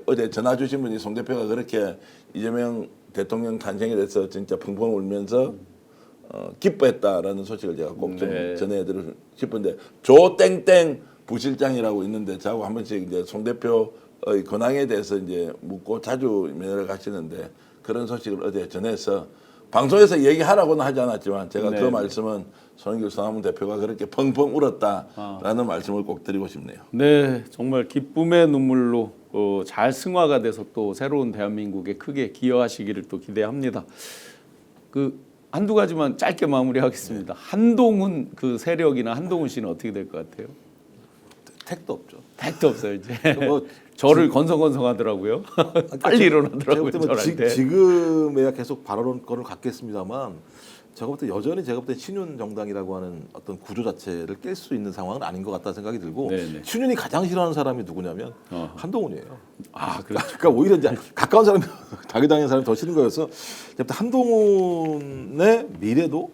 어제 전화 주신 분이 송 대표가 그렇게 이재명 대통령 탄생에 대해서 진짜 펑펑 울면서 기뻐했다라는 소식을 제가 꼭 좀 전해드리고 싶은데 조땡땡 부실장이라고 있는데 저하고 한 번씩 이제 송 대표의 근황에 대해서 이제 묻고 자주 면회를 가시는데 그런 소식을 어제 전해서 방송에서 얘기하라고는 하지 않았지만 제가 그 말씀은 손영길 선화문 대표가 그렇게 펑펑 울었다라는 말씀을 꼭 드리고 싶네요. 네, 정말 기쁨의 눈물로 잘 승화가 돼서 또 새로운 대한민국에 크게 기여하시기를 또 기대합니다. 한두 가지만 짧게 마무리하겠습니다. 한동훈 그 세력이나 한동훈 씨는 어떻게 될 것 같아요? 택도 없죠. 택도 없어요 이제. 뭐 저를 건성건성하더라고요. 빨리 일어나더라고요. 제가 볼 저한테. 때 지금에야 계속 발언권을 갖겠습니다만 제가 볼 때 여전히 신윤 정당이라고 하는 어떤 구조 자체를 깰 수 있는 상황은 아닌 것 같다 생각이 들고 네네. 신윤이 가장 싫어하는 사람이 누구냐면 한동훈이에요. 그렇죠. 그러니까 오히려 이제 가까운 사람이 자기당의 사람이 더 싫은 거여서 제가 볼 때 한동훈의 미래도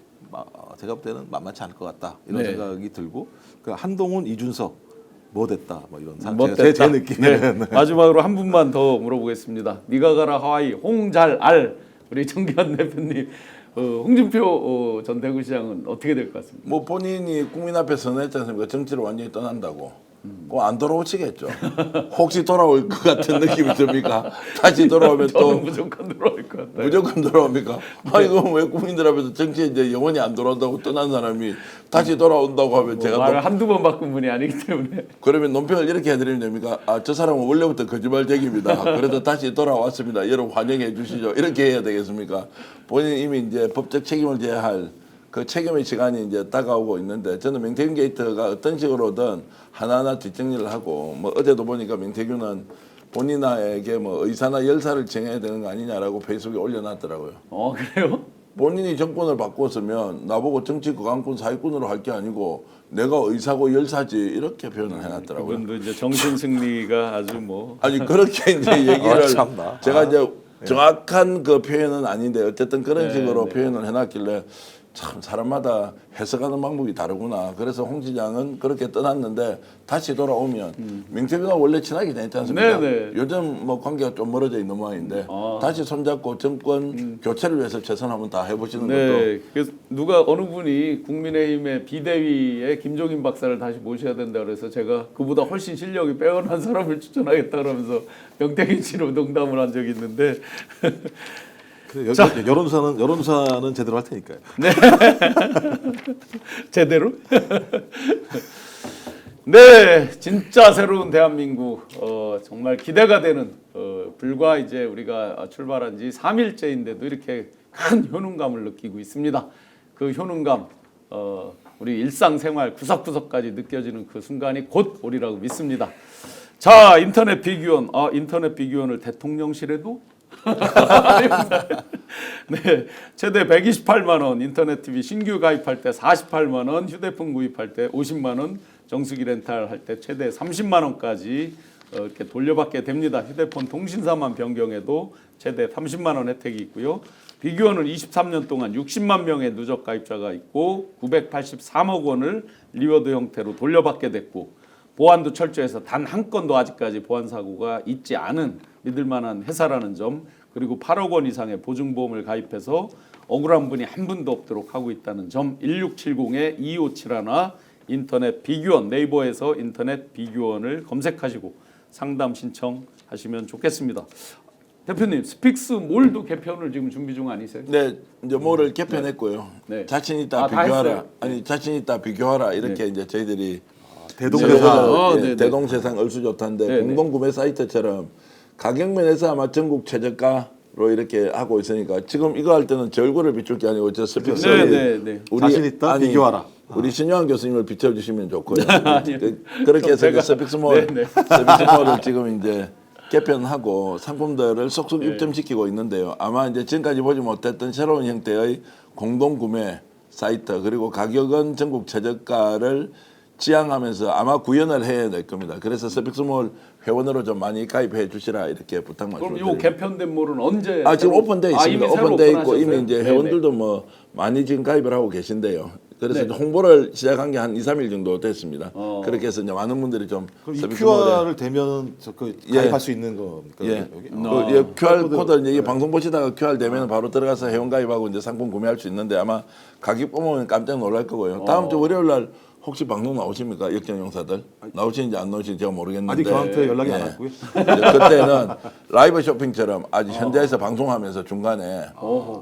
제가 볼 때는 만만치 않을 것 같다 이런 생각이 들고 그러니까 한동훈, 이준석 뭐 됐다 뭐 이런 제 느낌에는 네. 마지막으로 한 분만 더 물어보겠습니다. 네가 가라 하와이 홍잘알 우리 정기환 대표님 홍준표 전 대구시장은 어떻게 될 것 같습니까? 뭐 본인이 국민 앞에 선언했지 않습니까? 정치를 완전히 떠난다고. 꼭 안 돌아오시겠죠. 혹시 돌아올 것 같은 느낌이 듭니까? 다시 돌아오면 또 저는 무조건 돌아올 것 같아요. 무조건 돌아옵니까? 아니 그럼 왜 국민들 앞에서 정치에 이제 영원히 안 돌아온다고 떠난 사람이 다시 돌아온다고 하면 제가 말을 한두 번 바꾼 분이 아니기 때문에. 그러면 논평을 이렇게 해드리면 됩니까? 저 사람은 원래부터 거짓말쟁입니다. 그래도 다시 돌아왔습니다. 여러분 환영해 주시죠. 이렇게 해야 되겠습니까? 본인 이미 이제 법적 책임을 져야 할 그 책임의 시간이 이제 다가오고 있는데 저는 명태균 게이트가 어떤 식으로든 하나하나 뒷정리를 하고 뭐 어제도 보니까 명태균은 본인에게 뭐 의사나 열사를 정해야 되는 거 아니냐라고 페이스북에 올려놨더라고요. 그래요? 본인이 정권을 바꿨으면 나보고 정치 거강꾼 사기꾼으로 할 게 아니고 내가 의사고 열사지 이렇게 표현을 해놨더라고요. 그분도 이제 정신 승리가 아주 뭐 아니 그렇게 이제 얘기를 참나. 제가 이제 정확한 그 표현은 아닌데 어쨌든 그런 네, 식으로 네. 표현을 해놨길래 참 사람마다 해석하는 방법이 다르구나. 그래서 홍 시장은 그렇게 떠났는데 다시 돌아오면 명태균과 원래 친하게 지냈지 않습니까? 네, 네. 요즘 뭐 관계가 좀 멀어져 있는 모양인데 다시 손잡고 정권 교체를 위해서 최선 한번 다 해보시는 것도 네, 그래서 누가 어느 분이 국민의힘의 비대위에 김종인 박사를 다시 모셔야 된다 그래서 제가 그보다 훨씬 실력이 빼어난 사람을 추천하겠다 그러면서 명태균 씨로 농담을 한 적이 있는데 여론사는 제대로 할 테니까요. 제대로? 네, 진짜 새로운 대한민국 정말 기대가 되는 불과 이제 우리가 출발한 지 3일째인데도 이렇게 큰 효능감을 느끼고 있습니다. 그 효능감 우리 일상생활 구석구석까지 느껴지는 그 순간이 곧 오리라고 믿습니다. 자, 인터넷 비교원. 인터넷 비교원을 대통령실에도 네, 최대 128만 원 인터넷 TV 신규 가입할 때 48만 원, 휴대폰 구입할 때 50만 원, 정수기 렌탈 할 때 최대 30만 원까지 이렇게 돌려받게 됩니다. 휴대폰 통신사만 변경해도 최대 30만 원 혜택이 있고요. 비교원은 23년 동안 60만 명의 누적 가입자가 있고 983억 원을 리워드 형태로 돌려받게 됐고 보안도 철저해서 단 한 건도 아직까지 보안 사고가 있지 않은 믿을만한 회사라는 점, 그리고 8억 원 이상의 보증보험을 가입해서 억울한 분이 한 분도 없도록 하고 있다는 점, 1670-2571 인터넷 비교원, 네이버에서 인터넷 비교원을 검색하시고 상담 신청하시면 좋겠습니다. 대표님, 스픽스몰도 개편을 지금 준비 중 아니세요? 네, 이제 뭐를 개편했고요. 네. 자신 있다 다 비교하라. 했어요? 아니 자신 있다 비교하라 이렇게 이제 저희들이 대동세상. 네네. 대동세상 얼수좋다인데 네네. 공동구매 사이트처럼 가격 면에서 아마 전국 최저가로 이렇게 하고 있으니까 지금 이거 할 때는 제 얼굴을 비출 게 아니고 저 스픽스 네네네. 자신 있다? 비교하라. 우리 신유한 교수님을 비춰주시면 좋고요. 아니요. 그렇게 해서 제가- 서픽스몰을 네네. 지금 이제 개편하고 상품들을 네. 속속 입점시키고 있는데요. 아마 이제 지금까지 보지 못했던 새로운 형태의 공동구매 사이트 그리고 가격은 전국 최저가를 지향하면서 아마 구현을 해야 될 겁니다. 그래서 서픽스몰 회원으로 좀 많이 가입해 주시라 이렇게 부탁 그럼 요 말씀드립니다. 개편된 몰은 언제? 지금 오픈돼 있습니다. 이미 새로 오픈돼 있고 오픈하셨어요? 이미 이제 네네. 회원들도 뭐 많이 지금 가입을 하고 계신데요. 그래서 네. 이제 홍보를 시작한 게 한 2, 3일 정도 됐습니다. 어. 그렇게 해서 이제 많은 분들이 좀 그럼 이 서비스몰에 QR을 대면 가입할 수 있는 겁니까? 예, 여기? QR 코드 이제 이 방송 보시다가 QR 되면 바로 들어가서 회원 가입하고 이제 상품 구매할 수 있는데 아마 가격 보면 깜짝 놀랄 거고요. 다음 주 월요일 날 혹시 방송 나오십니까? 역전용사들 나오시는지 안 나오시는지 제가 모르겠는데 아직 저한테 연락이 안 예. 왔고요. 이제 그때는 라이브 쇼핑처럼 아주 현장에서 방송하면서 중간에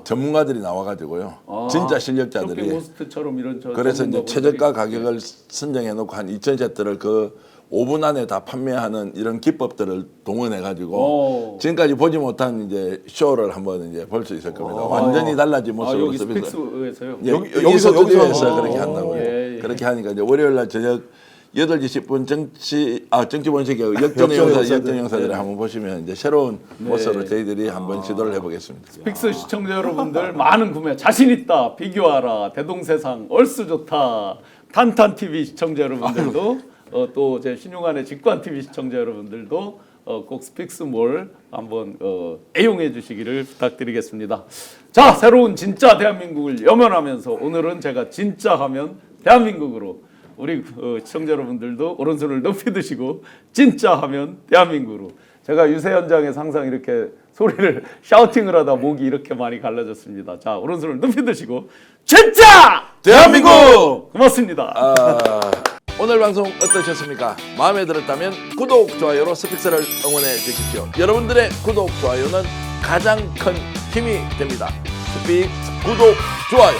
전문가들이 나와가지고요. 진짜 실력자들이 쇼핑호스트처럼 이런 그래서 이제 전문가분들이- 최저가 가격을 선정해 놓고 한 2,000세트를 그 5분 안에 다 판매하는 이런 기법들을 동원해 가지고 지금까지 보지 못한 이제 쇼를 한번 이제 볼 수 있을 겁니다. 완전히 달라진 모습으로 여기 서비스. 스픽스에서요. 여기서 스튜디오에서 그렇게 어, 한다고요. 예, 예. 그렇게 하니까 이제 월요일 날 저녁 8시 10분 정치 본색의 역전용사들을 한번 보시면 이제 새로운 모습으로 저희들이 한번 시도를 해보겠습니다. 스픽스 시청자 여러분들 많은 구매 자신 있다 비교하라 대동세상 얼쑤 좋다 탄탄 TV 시청자 여러분들도 또 제 신용환의 직관 TV 시청자 여러분들도 꼭 스픽스몰 한번 애용해 주시기를 부탁드리겠습니다. 자, 새로운 진짜 대한민국을 염원하면서 오늘은 제가 진짜 하면 대한민국으로 우리 시청자 여러분들도 오른손을 높이 드시고 진짜 하면 대한민국으로. 제가 유세 현장에서 항상 이렇게 소리를 샤우팅을 하다 목이 이렇게 많이 갈라졌습니다. 자, 오른손을 높이 드시고 진짜 대한민국! 고맙습니다. 오늘 방송 어떠셨습니까? 마음에 들었다면 구독, 좋아요로 스픽스를 응원해 주십시오. 여러분들의 구독, 좋아요는 가장 큰 힘이 됩니다. 스픽스 구독, 좋아요.